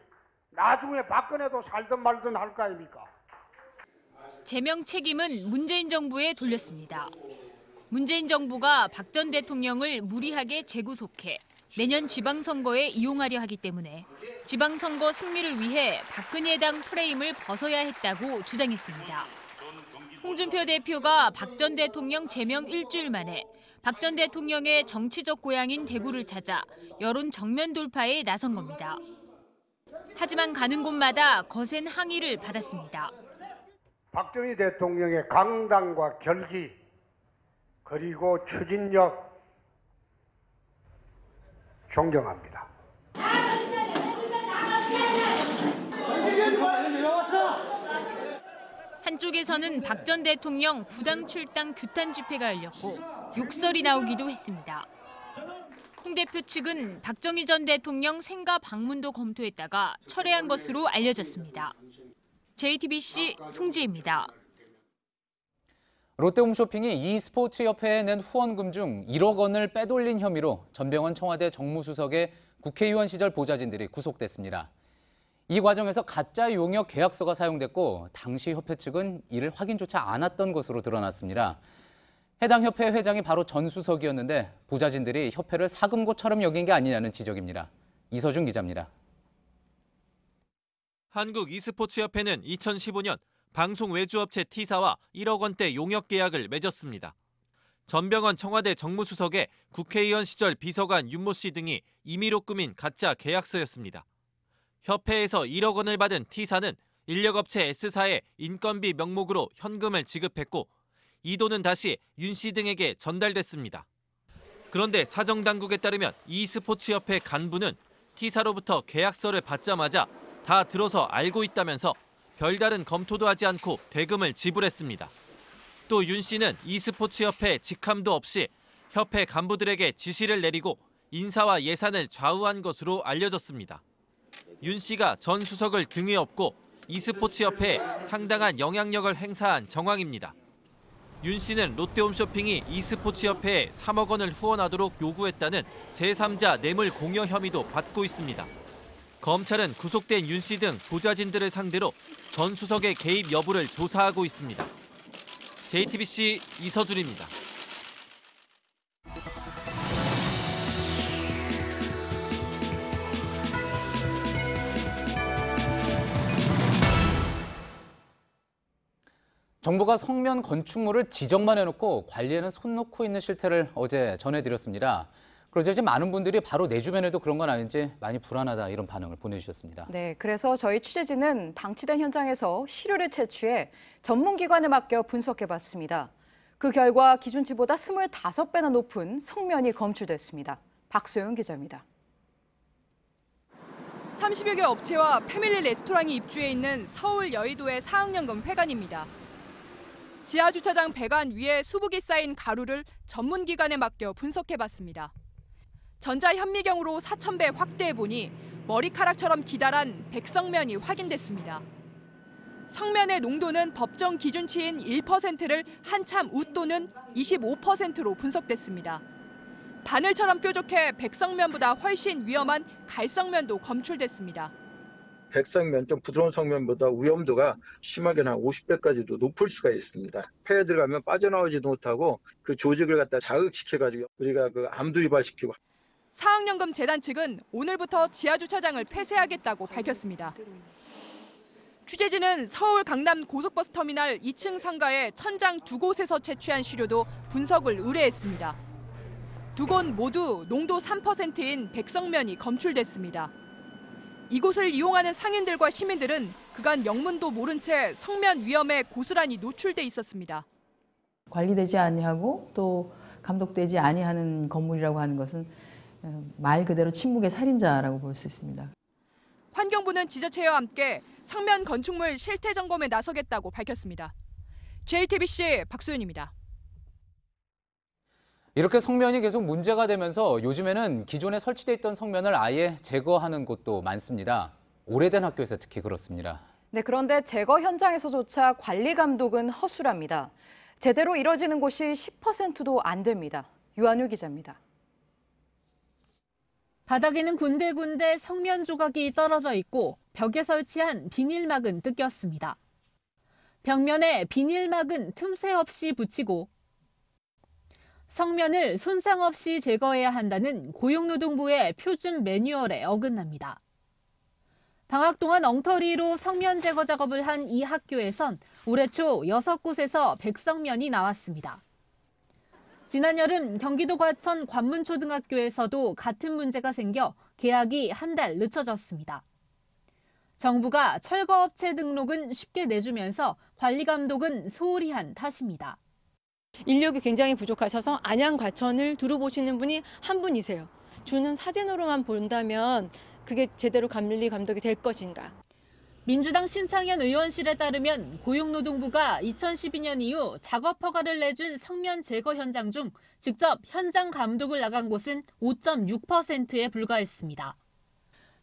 나중에 박근혜도 살든 말든 할 거 아닙니까? 제명 책임은 문재인 정부에 돌렸습니다. 문재인 정부가 박 전 대통령을 무리하게 재구속해 내년 지방선거에 이용하려 하기 때문에 지방선거 승리를 위해 박근혜당 프레임을 벗어야 했다고 주장했습니다. 홍준표 대표가 박 전 대통령 제명 일주일 만에 박 전 대통령의 정치적 고향인 대구를 찾아 여론 정면 돌파에 나선 겁니다. 하지만 가는 곳마다 거센 항의를 받았습니다. 박정희 대통령의 강당과 결기 그리고 추진력 존경합니다. 한쪽에서는 박 전 대통령 부당 출당 규탄 집회가 열렸고 욕설이 나오기도 했습니다. 홍 대표 측은 박정희 전 대통령 생가 방문도 검토했다가 철회한 것으로 알려졌습니다. JTBC 송지혜입니다. 롯데홈쇼핑이 e스포츠협회에 낸 후원금 중 1억 원을 빼돌린 혐의로 전병헌 청와대 정무수석의 국회의원 시절 보좌진들이 구속됐습니다. 이 과정에서 가짜 용역 계약서가 사용됐고 당시 협회 측은 이를 확인조차 않았던 것으로 드러났습니다. 해당 협회 회장이 바로 전 수석이었는데 보좌진들이 협회를 사금고처럼 여긴 게 아니냐는 지적입니다. 이서준 기자입니다. 한국 e스포츠협회는 2015년 방송 외주업체 T사와 1억 원대 용역 계약을 맺었습니다. 전병헌 청와대 정무수석의 국회의원 시절 비서관 윤모 씨 등이 임의로 꾸민 가짜 계약서였습니다. 협회에서 1억 원을 받은 T사는 인력업체 S사에 인건비 명목으로 현금을 지급했고 이 돈은 다시 윤 씨 등에게 전달됐습니다. 그런데 사정당국에 따르면 e스포츠협회 간부는 T사로부터 계약서를 받자마자 다 들어서 알고 있다면서 별다른 검토도 하지 않고 대금을 지불했습니다. 또 윤 씨는 e스포츠협회 직함도 없이 협회 간부들에게 지시를 내리고 인사와 예산을 좌우한 것으로 알려졌습니다. 윤 씨가 전 수석을 등에 업고 e스포츠협회에 상당한 영향력을 행사한 정황입니다. 윤 씨는 롯데홈쇼핑이 e스포츠협회에 3억 원을 후원하도록 요구했다는 제3자 뇌물 공여 혐의도 받고 있습니다. 검찰은 구속된 윤 씨 등 보좌진들을 상대로 전 수석의 개입 여부를 조사하고 있습니다. JTBC 이서준입니다. 정부가 성면 건축물을 지정만 해놓고 관리에는 손 놓고 있는 실태를 어제 전해드렸습니다. 그래서 이제 많은 분들이 바로 내 주변에도 그런 건 아닌지 많이 불안하다 이런 반응을 보내주셨습니다. 네, 그래서 저희 취재진은 방치된 현장에서 시료를 채취해 전문기관에 맡겨 분석해봤습니다. 그 결과 기준치보다 25배나 높은 성면이 검출됐습니다. 박소영 기자입니다. 30여 개 업체와 패밀리 레스토랑이 입주해 있는 서울 여의도의 사학연금 회관입니다. 지하주차장 배관 위에 수북이 쌓인 가루를 전문기관에 맡겨 분석해봤습니다. 전자현미경으로 4,000배 확대해보니 머리카락처럼 기다란 백성면이 확인됐습니다. 성면의 농도는 법정 기준치인 1%를 한참 웃도는 25%로 분석됐습니다. 바늘처럼 뾰족해 백성면보다 훨씬 위험한 갈성면도 검출됐습니다. 백성면, 좀 부드러운 성면보다 위험도가 심하게는 한 50배까지도 높을 수가 있습니다. 폐에 들어가면 빠져나오지도 못하고 그 조직을 갖다 자극시켜가지고 우리가 그 암도 유발시키고. 사학연금 재단 측은 오늘부터 지하주차장을 폐쇄하겠다고 밝혔습니다. 취재진은 서울 강남 고속버스 터미널 2층 상가의 천장 2곳에서 채취한 시료도 분석을 의뢰했습니다. 두 곳 모두 농도 3%인 백성면이 검출됐습니다. 이곳을 이용하는 상인들과 시민들은 그간 영문도 모른 채 성면 위험에 고스란히 노출돼 있었습니다. 관리되지 아니하고 또 감독되지 아니하는 건물이라고 하는 것은 말 그대로 침묵의 살인자라고 볼 수 있습니다. 환경부는 지자체와 함께 성면 건축물 실태 점검에 나서겠다고 밝혔습니다. JTBC 박소연입니다. 이렇게 성면이 계속 문제가 되면서 요즘에는 기존에 설치돼 있던 성면을 아예 제거하는 곳도 많습니다. 오래된 학교에서 특히 그렇습니다. 네, 그런데 제거 현장에서조차 관리 감독은 허술합니다. 제대로 이뤄지는 곳이 10%도 안 됩니다. 유한유 기자입니다. 바닥에는 군데군데 성면 조각이 떨어져 있고 벽에 설치한 비닐막은 뜯겼습니다. 벽면에 비닐막은 틈새 없이 붙이고 성면을 손상 없이 제거해야 한다는 고용노동부의 표준 매뉴얼에 어긋납니다. 방학 동안 엉터리로 성면 제거 작업을 한 이 학교에선 올해 초 6곳에서 백성면이 나왔습니다. 지난 여름 경기도 과천 관문초등학교에서도 같은 문제가 생겨 계약이 한 달 늦춰졌습니다. 정부가 철거업체 등록은 쉽게 내주면서 관리 감독은 소홀히 한 탓입니다. 인력이 굉장히 부족하셔서 안양 과천을 두루 보시는 분이 한 분이세요. 주는 사진으로만 본다면 그게 제대로 관리 감독이 될 것인가. 민주당 신창현 의원실에 따르면 고용노동부가 2012년 이후 작업 허가를 내준 성면 제거 현장 중 직접 현장 감독을 나간 곳은 5.6%에 불과했습니다.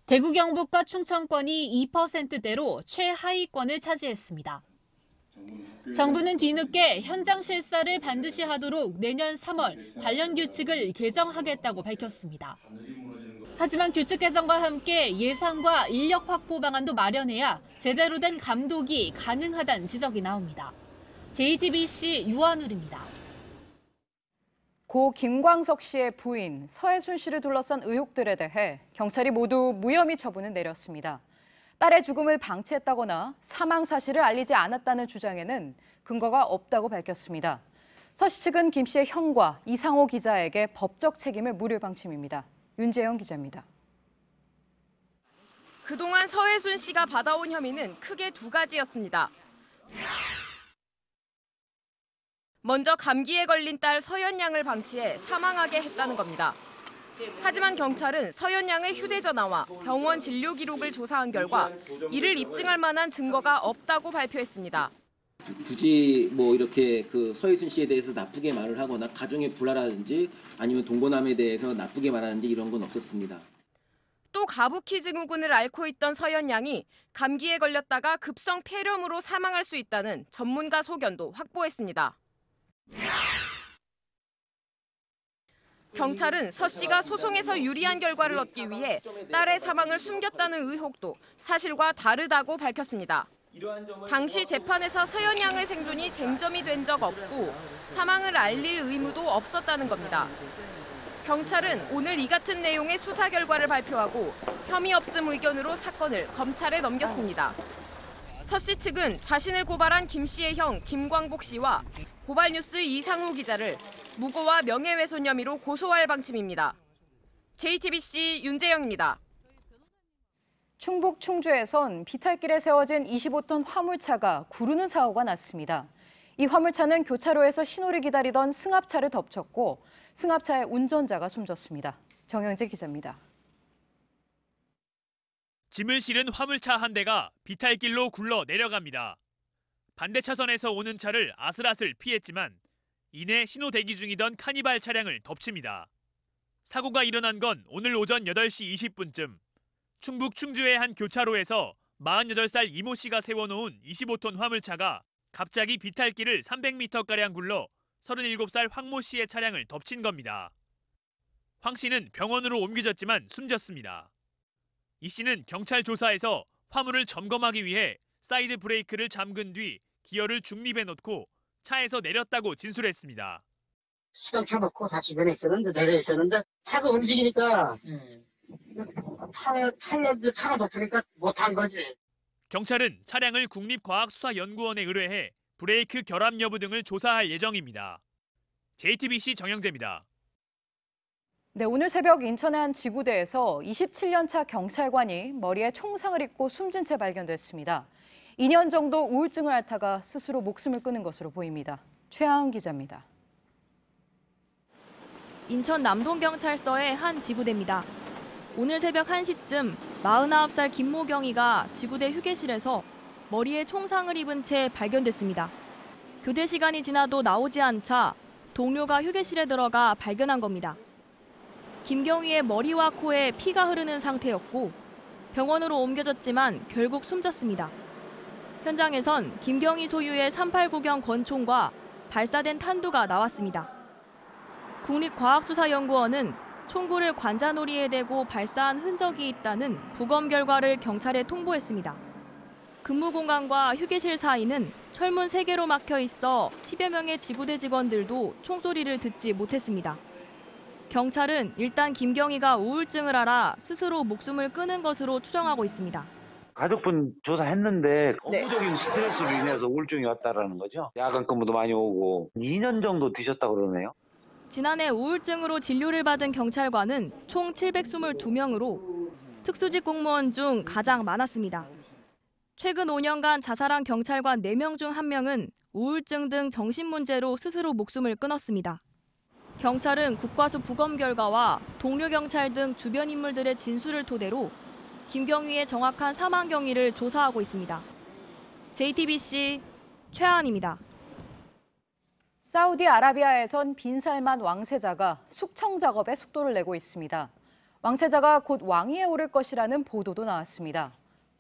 대구 경북과 충청권이 2%대로 최하위권을 차지했습니다. 정부는 뒤늦게 현장 실사를 반드시 하도록 내년 3월 관련 규칙을 개정하겠다고 밝혔습니다. 하지만 규칙 개정과 함께 예산과 인력 확보 방안도 마련해야 제대로 된 감독이 가능하다는 지적이 나옵니다. JTBC 유한울입니다. 고 김광석 씨의 부인 서혜순 씨를 둘러싼 의혹들에 대해 경찰이 모두 무혐의 처분을 내렸습니다. 딸의 죽음을 방치했다거나 사망 사실을 알리지 않았다는 주장에는 근거가 없다고 밝혔습니다. 서 씨 측은 김 씨의 형과 이상호 기자에게 법적 책임을 물을 방침입니다. 윤재영 기자입니다. 그동안 서혜순 씨가 받아온 혐의는 크게 두 가지였습니다. 먼저 감기에 걸린 딸 서연 양을 방치해 사망하게 했다는 겁니다. 하지만 경찰은 서연 양의 휴대전화와 병원 진료 기록을 조사한 결과 이를 입증할 만한 증거가 없다고 발표했습니다. 굳이 뭐 이렇게 그 서혜순 씨에 대해서 나쁘게 말을 하거나 가정의 불화라든지 아니면 동거남에 대해서 나쁘게 말하는지 이런 건 없었습니다. 또 가부키 증후군을 앓고 있던 서연 양이 감기에 걸렸다가 급성 폐렴으로 사망할 수 있다는 전문가 소견도 확보했습니다. 경찰은 서 씨가 소송에서 유리한 결과를 얻기 위해 딸의 사망을 숨겼다는 의혹도 사실과 다르다고 밝혔습니다. 당시 재판에서 서연 양의 생존이 쟁점이 된 적 없고 사망을 알릴 의무도 없었다는 겁니다. 경찰은 오늘 이 같은 내용의 수사 결과를 발표하고 혐의 없음 의견으로 사건을 검찰에 넘겼습니다. 서 씨 측은 자신을 고발한 김 씨의 형 김광복 씨와 고발뉴스 이상호 기자를 무고와 명예훼손 혐의로 고소할 방침입니다. JTBC 윤재영입니다. 충북 충주에선 비탈길에 세워진 25톤 화물차가 구르는 사고가 났습니다. 이 화물차는 교차로에서 신호를 기다리던 승합차를 덮쳤고 승합차의 운전자가 숨졌습니다. 정영재 기자입니다. 짐을 실은 화물차 한 대가 비탈길로 굴러 내려갑니다. 반대 차선에서 오는 차를 아슬아슬 피했지만 이내 신호 대기 중이던 카니발 차량을 덮칩니다. 사고가 일어난 건 오늘 오전 8시 20분쯤 충북 충주의 한 교차로에서 48살 이모 씨가 세워놓은 25톤 화물차가 갑자기 비탈길을 300m가량 굴러 37살 황모 씨의 차량을 덮친 겁니다. 황 씨는 병원으로 옮겨졌지만 숨졌습니다. 이 씨는 경찰 조사에서 화물을 점검하기 위해 사이드 브레이크를 잠근 뒤 기어를 중립에 놓고 차에서 내렸다고 진술했습니다. 시동 켜놓고 다 주변에 있었는데 내려 있었는데 차가 움직이니까 차가 높으니까 못한 거지. 경찰은 차량을 국립과학수사연구원에 의뢰해 브레이크 결함 여부 등을 조사할 예정입니다. JTBC 정영재입니다. 네, 오늘 새벽 인천의 한 지구대에서 27년차 경찰관이 머리에 총상을 입고 숨진 채 발견됐습니다. 2년 정도 우울증을 앓다가 스스로 목숨을 끊은 것으로 보입니다. 최하은 기자입니다. 인천 남동경찰서의 한 지구대입니다. 오늘 새벽 1시쯤 49살 김모경이가 지구대 휴게실에서 머리에 총상을 입은 채 발견됐습니다. 교대 시간이 지나도 나오지 않자 동료가 휴게실에 들어가 발견한 겁니다. 김경희의 머리와 코에 피가 흐르는 상태였고 병원으로 옮겨졌지만 결국 숨졌습니다. 현장에선 김경희 소유의 389경 권총과 발사된 탄두가 나왔습니다. 국립과학수사연구원은 총구를 관자놀이에 대고 발사한 흔적이 있다는 부검 결과를 경찰에 통보했습니다. 근무 공간과 휴게실 사이는 철문 3개로 막혀 있어 10여 명의 지구대 직원들도 총소리를 듣지 못했습니다. 경찰은 일단 김경희가 우울증을 앓아 스스로 목숨을 끊은 것으로 추정하고 있습니다. 가족분 조사했는데 업무적인 스트레스로 인해서 우울증이 왔다라는 거죠. 야간 근무도 많이 오고 2년 정도 드셨다고 그러네요. 지난해 우울증으로 진료를 받은 경찰관은 총 722명으로 특수직 공무원 중 가장 많았습니다. 최근 5년간 자살한 경찰관 4명 중 1명은 우울증 등 정신문제로 스스로 목숨을 끊었습니다. 경찰은 국과수 부검 결과와 동료 경찰 등 주변 인물들의 진술을 토대로 김경희의 정확한 사망 경위를 조사하고 있습니다. JTBC 최하은입니다. 사우디아라비아에선 빈살만 왕세자가 숙청 작업에 속도를 내고 있습니다. 왕세자가 곧 왕위에 오를 것이라는 보도도 나왔습니다.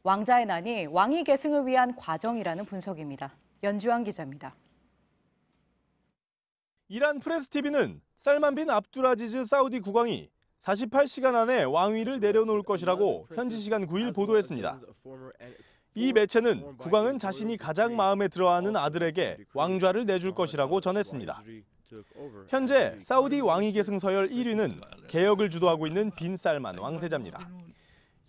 왕자의 난이 왕위 계승을 위한 과정이라는 분석입니다. 연주환 기자입니다. 이란 프레스TV는 살만 빈 압두라지즈 사우디 국왕이 48시간 안에 왕위를 내려놓을 것이라고 현지 시간 9일 보도했습니다. 이 매체는 국왕은 자신이 가장 마음에 들어하는 아들에게 왕좌를 내줄 것이라고 전했습니다. 현재 사우디 왕위 계승 서열 1위는 개혁을 주도하고 있는 빈 살만 왕세자입니다.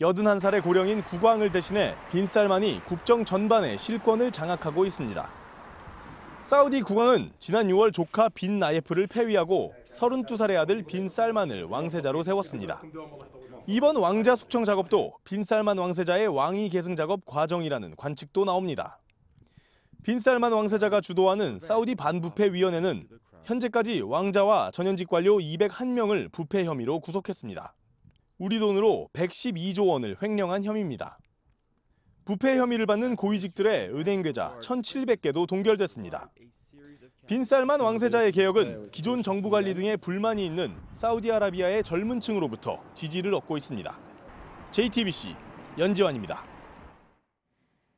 81살의 고령인 국왕을 대신해 빈 살만이 국정 전반의 실권을 장악하고 있습니다. 사우디 국왕은 지난 6월 조카 빈 나예프를 폐위하고 32살의 아들 빈 살만을 왕세자로 세웠습니다. 이번 왕자 숙청 작업도 빈 살만 왕세자의 왕위 계승 작업 과정이라는 관측도 나옵니다. 빈 살만 왕세자가 주도하는 사우디 반부패위원회는 현재까지 왕자와 전현직 관료 201명을 부패 혐의로 구속했습니다. 우리 돈으로 112조 원을 횡령한 혐의입니다. 부패 혐의를 받는 고위직들의 은행 계좌 1,700개도 동결됐습니다. 빈 살만 왕세자의 개혁은 기존 정부 관리 등에 불만이 있는 사우디아라비아의 젊은 층으로부터 지지를 얻고 있습니다. JTBC 연지환입니다.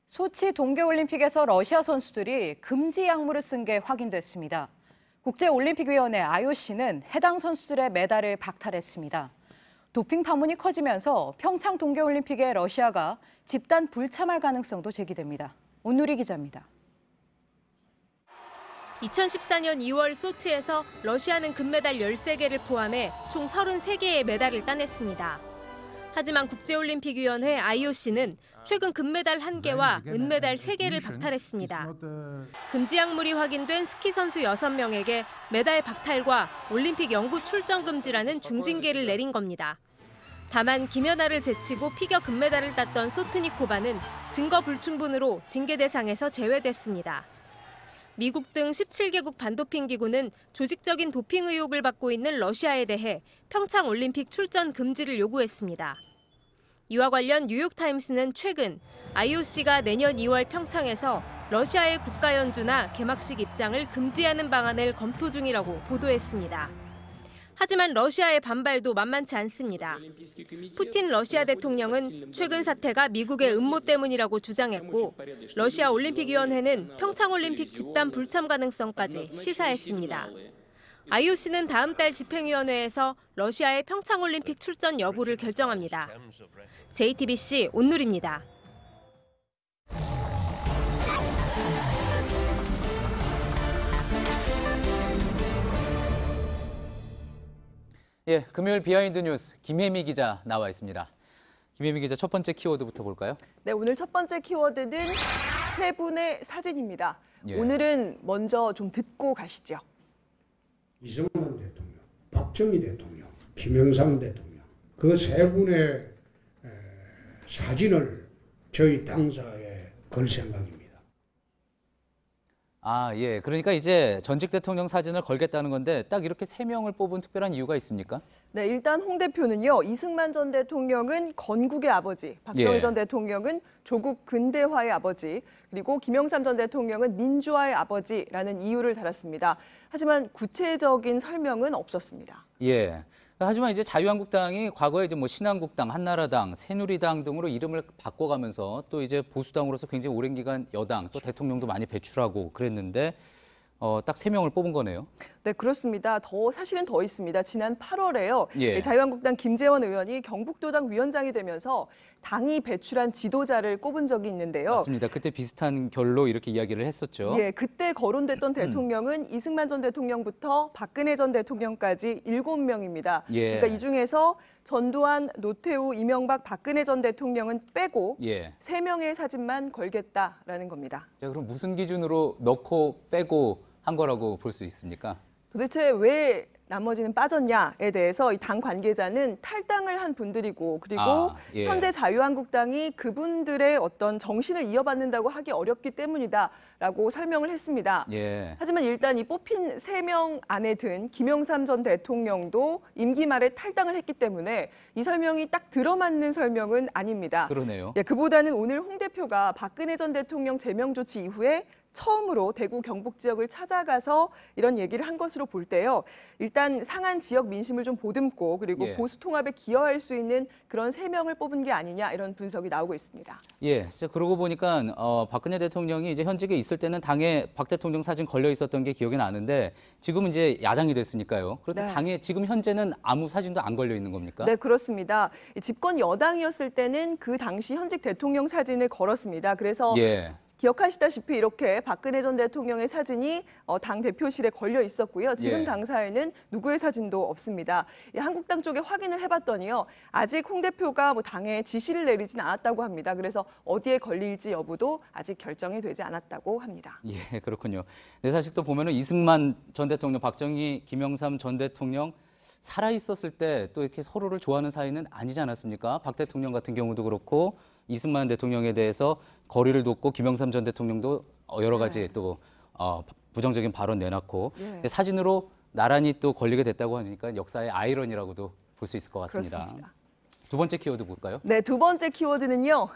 소치 동계올림픽에서 러시아 선수들이 금지 약물을 쓴 게 확인됐습니다. 국제올림픽위원회 IOC는 해당 선수들의 메달을 박탈했습니다. 도핑 파문이 커지면서 평창 동계올림픽에 러시아가 집단 불참할 가능성도 제기됩니다. 온누리 기자입니다. 2014년 2월 소치에서 러시아는 금메달 13개를 포함해 총 33개의 메달을 따냈습니다. 하지만 국제올림픽위원회 IOC는 최근 금메달 1개와 은메달 3개를 박탈했습니다. 금지 약물이 확인된 스키 선수 6명에게 메달 박탈과 올림픽 영구 출전 금지라는 중징계를 내린 겁니다. 다만 김연아를 제치고 피겨 금메달을 땄던 소트니코바는 증거 불충분으로 징계 대상에서 제외됐습니다. 미국 등 17개국 반도핑 기구는 조직적인 도핑 의혹을 받고 있는 러시아에 대해 평창 올림픽 출전 금지를 요구했습니다. 이와 관련 뉴욕타임스는 최근 IOC가 내년 2월 평창에서 러시아의 국가 연주나 개막식 입장을 금지하는 방안을 검토 중이라고 보도했습니다. 하지만 러시아의 반발도 만만치 않습니다. 푸틴 러시아 대통령은 최근 사태가 미국의 음모 때문이라고 주장했고 러시아 올림픽위원회는 평창올림픽 집단 불참 가능성까지 시사했습니다. IOC는 다음 달 집행위원회에서 러시아의 평창올림픽 출전 여부를 결정합니다. JTBC 온누리입니다. 예, 금요일 비하인드 뉴스 김혜미 기자 나와 있습니다. 김혜미 기자, 첫 번째 키워드부터 볼까요? 네, 오늘 첫 번째 키워드는 세 분의 사진입니다. 예. 오늘은 먼저 좀 듣고 가시죠. 이승만 대통령, 박정희 대통령, 김영삼 대통령 그 세 분의 사진을 저희 당사에 걸 생각입니다. 아, 예. 그러니까 이제 전직 대통령 사진을 걸겠다는 건데 딱 이렇게 3명을 뽑은 특별한 이유가 있습니까? 네, 일단 홍 대표는요. 이승만 전 대통령은 건국의 아버지, 박정희 예. 전 대통령은 조국 근대화의 아버지, 그리고 김영삼 전 대통령은 민주화의 아버지라는 이유를 달았습니다. 하지만 구체적인 설명은 없었습니다. 예. 하지만 이제 자유한국당이 과거에 이제 뭐 신한국당, 한나라당, 새누리당 등으로 이름을 바꿔가면서 또 이제 보수당으로서 굉장히 오랜 기간 여당 또 대통령도 많이 배출하고 그랬는데 딱 3명을 뽑은 거네요. 네, 그렇습니다. 사실은 더 있습니다. 지난 8월에요. 예. 자유한국당 김재원 의원이 경북도당 위원장이 되면서 당이 배출한 지도자를 꼽은 적이 있는데요. 맞습니다. 그때 비슷한 결로 이렇게 이야기를 했었죠. 예, 그때 거론됐던 대통령은 이승만 전 대통령부터 박근혜 전 대통령까지 7명입니다. 예. 그러니까 이 중에서 전두환, 노태우, 이명박, 박근혜 전 대통령은 빼고 예. 3명의 사진만 걸겠다라는 겁니다. 자, 그럼 무슨 기준으로 넣고 빼고 한 거라고 볼 수 있습니까? 도대체 왜 나머지는 빠졌냐에 대해서 이 당 관계자는 탈당을 한 분들이고 그리고 예. 현재 자유한국당이 그분들의 어떤 정신을 이어받는다고 하기 어렵기 때문이다라고 설명을 했습니다. 예. 하지만 일단 이 뽑힌 3명 안에 든 김영삼 전 대통령도 임기 말에 탈당을 했기 때문에 이 설명이 딱 들어맞는 설명은 아닙니다. 그러네요. 예, 그보다는 오늘 홍 대표가 박근혜 전 대통령 제명 조치 이후에 처음으로 대구 경북 지역을 찾아가서 이런 얘기를 한 것으로 볼 때요. 일단 상한 지역 민심을 좀 보듬고 그리고 예. 보수 통합에 기여할 수 있는 그런 3명을 뽑은 게 아니냐 이런 분석이 나오고 있습니다. 예, 그러고 보니까 박근혜 대통령이 이제 현직에 있을 때는 당에 박 대통령 사진 걸려 있었던 게 기억이 나는데 지금은 이제 야당이 됐으니까요. 그런데 네. 당에 지금 현재는 아무 사진도 안 걸려 있는 겁니까? 네, 그렇습니다. 집권 여당이었을 때는 그 당시 현직 대통령 사진을 걸었습니다. 그래서 예. 기억하시다시피 이렇게 박근혜 전 대통령의 사진이 당 대표실에 걸려 있었고요. 지금 예. 당사에는 누구의 사진도 없습니다. 한국당 쪽에 확인을 해봤더니요. 아직 홍 대표가 당에 지시를 내리진 않았다고 합니다. 그래서 어디에 걸릴지 여부도 아직 결정이 되지 않았다고 합니다. 예, 그렇군요. 근데 사실 또 보면은 이승만 전 대통령, 박정희, 김영삼 전 대통령 살아 있었을 때 또 이렇게 서로를 좋아하는 사이는 아니지 않았습니까? 박 대통령 같은 경우도 그렇고 이승만 대통령에 대해서 거리를 뒀고 김영삼 전 대통령도 여러 가지 또 부정적인 발언 내놨고 사진으로 나란히 또 걸리게 됐다고 하니까 역사의 아이러니라고도 볼 수 있을 것 같습니다. 그렇습니다. 두 번째 키워드 볼까요? 네, 두 번째 키워드는요.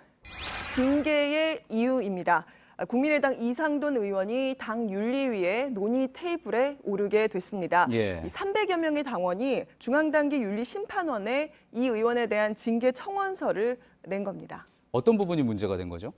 징계의 이유입니다. 국민의당 이상돈 의원이 당 윤리위의 논의 테이블에 오르게 됐습니다. 예. 300여 명의 당원이 중앙당기 윤리심판원에 이 의원에 대한 징계 청원서를 낸 겁니다. 어떤 부분이 문제가 된 거죠?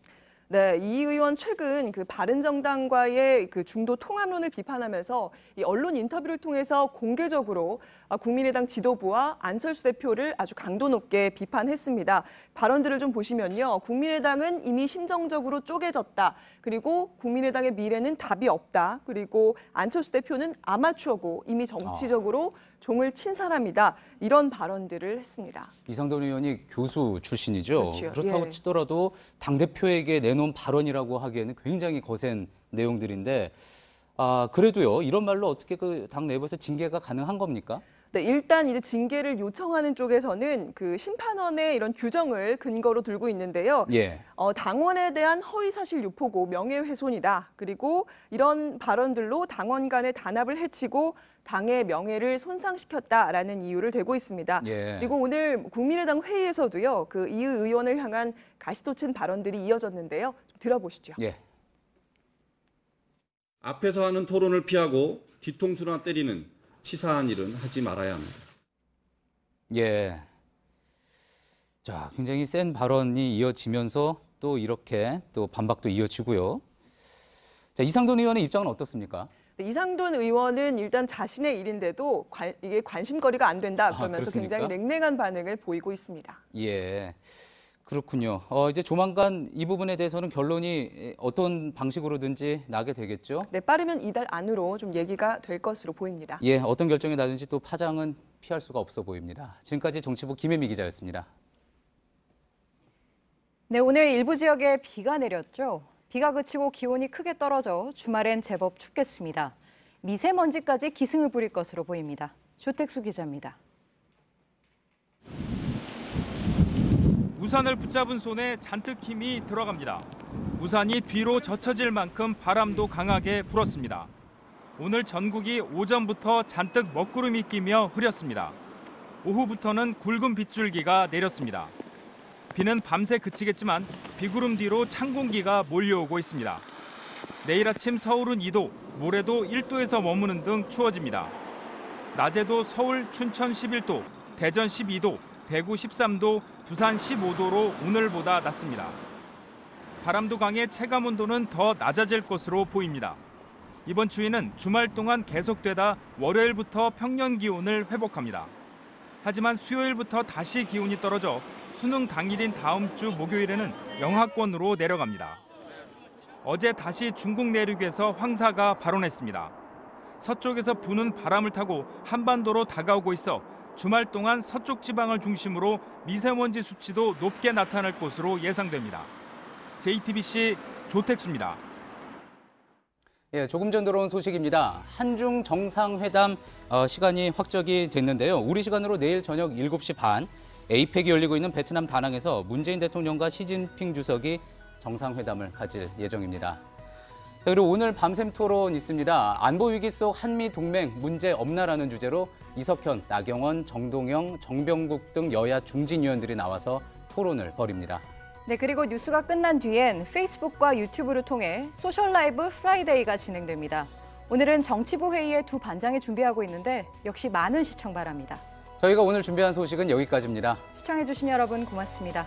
네, 이 의원 최근 바른정당과의 중도 통합론을 비판하면서 이 언론 인터뷰를 통해서 공개적으로 국민의당 지도부와 안철수 대표를 아주 강도 높게 비판했습니다. 발언들을 좀 보시면요. 국민의당은 이미 심정적으로 쪼개졌다. 그리고 국민의당의 미래는 답이 없다. 그리고 안철수 대표는 아마추어고 이미 정치적으로 종을 친 사람이다. 이런 발언들을 했습니다. 이상돈 의원이 교수 출신이죠. 그렇죠. 그렇다고 예. 치더라도 당대표에게 내놓은 발언이라고 하기에는 굉장히 거센 내용들인데 그래도요. 이런 말로 어떻게 당 내부에서 징계가 가능한 겁니까? 네, 일단 이제 징계를 요청하는 쪽에서는 심판원의 이런 규정을 근거로 들고 있는데요. 예. 당원에 대한 허위사실 유포고 명예훼손이다. 그리고 이런 발언들로 당원 간의 단합을 해치고 당의 명예를 손상시켰다라는 이유를 대고 있습니다. 예. 그리고 오늘 국민의당 회의에서도요. 이 의원을 향한 가시돋친 발언들이 이어졌는데요. 좀 들어보시죠. 예. 앞에서 하는 토론을 피하고 뒤통수나 때리는 치사한 일은 하지 말아야 합니다. 예. 자, 굉장히 센 발언이 이어지면서 또 이렇게 또 반박도 이어지고요. 자, 이상돈 의원의 입장은 어떻습니까? 이상돈 의원은 일단 자신의 일인데도 이게 관심거리가 안 된다 그러면서 그렇습니까? 굉장히 냉랭한 반응을 보이고 있습니다. 예. 그렇군요. 이제 조만간 이 부분에 대해서는 결론이 어떤 방식으로든지 나게 되겠죠? 네, 빠르면 이달 안으로 좀 얘기가 될 것으로 보입니다. 예, 어떤 결정이 나든지 또 파장은 피할 수가 없어 보입니다. 지금까지 정치부 김혜미 기자였습니다. 네, 오늘 일부 지역에 비가 내렸죠. 비가 그치고 기온이 크게 떨어져 주말엔 제법 춥겠습니다. 미세먼지까지 기승을 부릴 것으로 보입니다. 조택수 기자입니다. 우산을 붙잡은 손에 잔뜩 힘이 들어갑니다. 우산이 뒤로 젖혀질 만큼 바람도 강하게 불었습니다. 오늘 전국이 오전부터 잔뜩 먹구름이 끼며 흐렸습니다. 오후부터는 굵은 빗줄기가 내렸습니다. 비는 밤새 그치겠지만 비구름 뒤로 찬 공기가 몰려오고 있습니다. 내일 아침 서울은 2도, 모레도 1도에서 머무는 등 추워집니다. 낮에도 서울, 춘천 11도, 대전 12도, 대구 13도, 부산 15도로 오늘보다 낮습니다. 바람도 강해 체감온도는 더 낮아질 것으로 보입니다. 이번 추위는 주말 동안 계속되다 월요일부터 평년 기온을 회복합니다. 하지만 수요일부터 다시 기온이 떨어져 수능 당일인 다음 주 목요일에는 영하권으로 내려갑니다. 어제 다시 중국 내륙에서 황사가 발원했습니다. 서쪽에서 부는 바람을 타고 한반도로 다가오고 있어 주말 동안 서쪽 지방을 중심으로 미세먼지 수치도 높게 나타날 것으로 예상됩니다. JTBC 조택수입니다. 예, 조금 전 들어온 소식입니다. 한중 정상회담 시간이 확정이 됐는데요. 우리 시간으로 내일 저녁 7시 반 에이펙이 열리고 있는 베트남 다낭에서 문재인 대통령과 시진핑 주석이 정상회담을 가질 예정입니다. 자, 그리고 오늘 밤샘 토론 있습니다. 안보 위기 속 한미 동맹 문제 없나라는 주제로 이석현, 나경원, 정동영, 정병국 등 여야 중진 의원들이 나와서 토론을 벌입니다. 네, 그리고 뉴스가 끝난 뒤엔 페이스북과 유튜브를 통해 소셜 라이브 프라이데이가 진행됩니다. 오늘은 정치부 회의의 두 반장이 준비하고 있는데 역시 많은 시청 바랍니다. 저희가 오늘 준비한 소식은 여기까지입니다. 시청해주신 여러분 고맙습니다.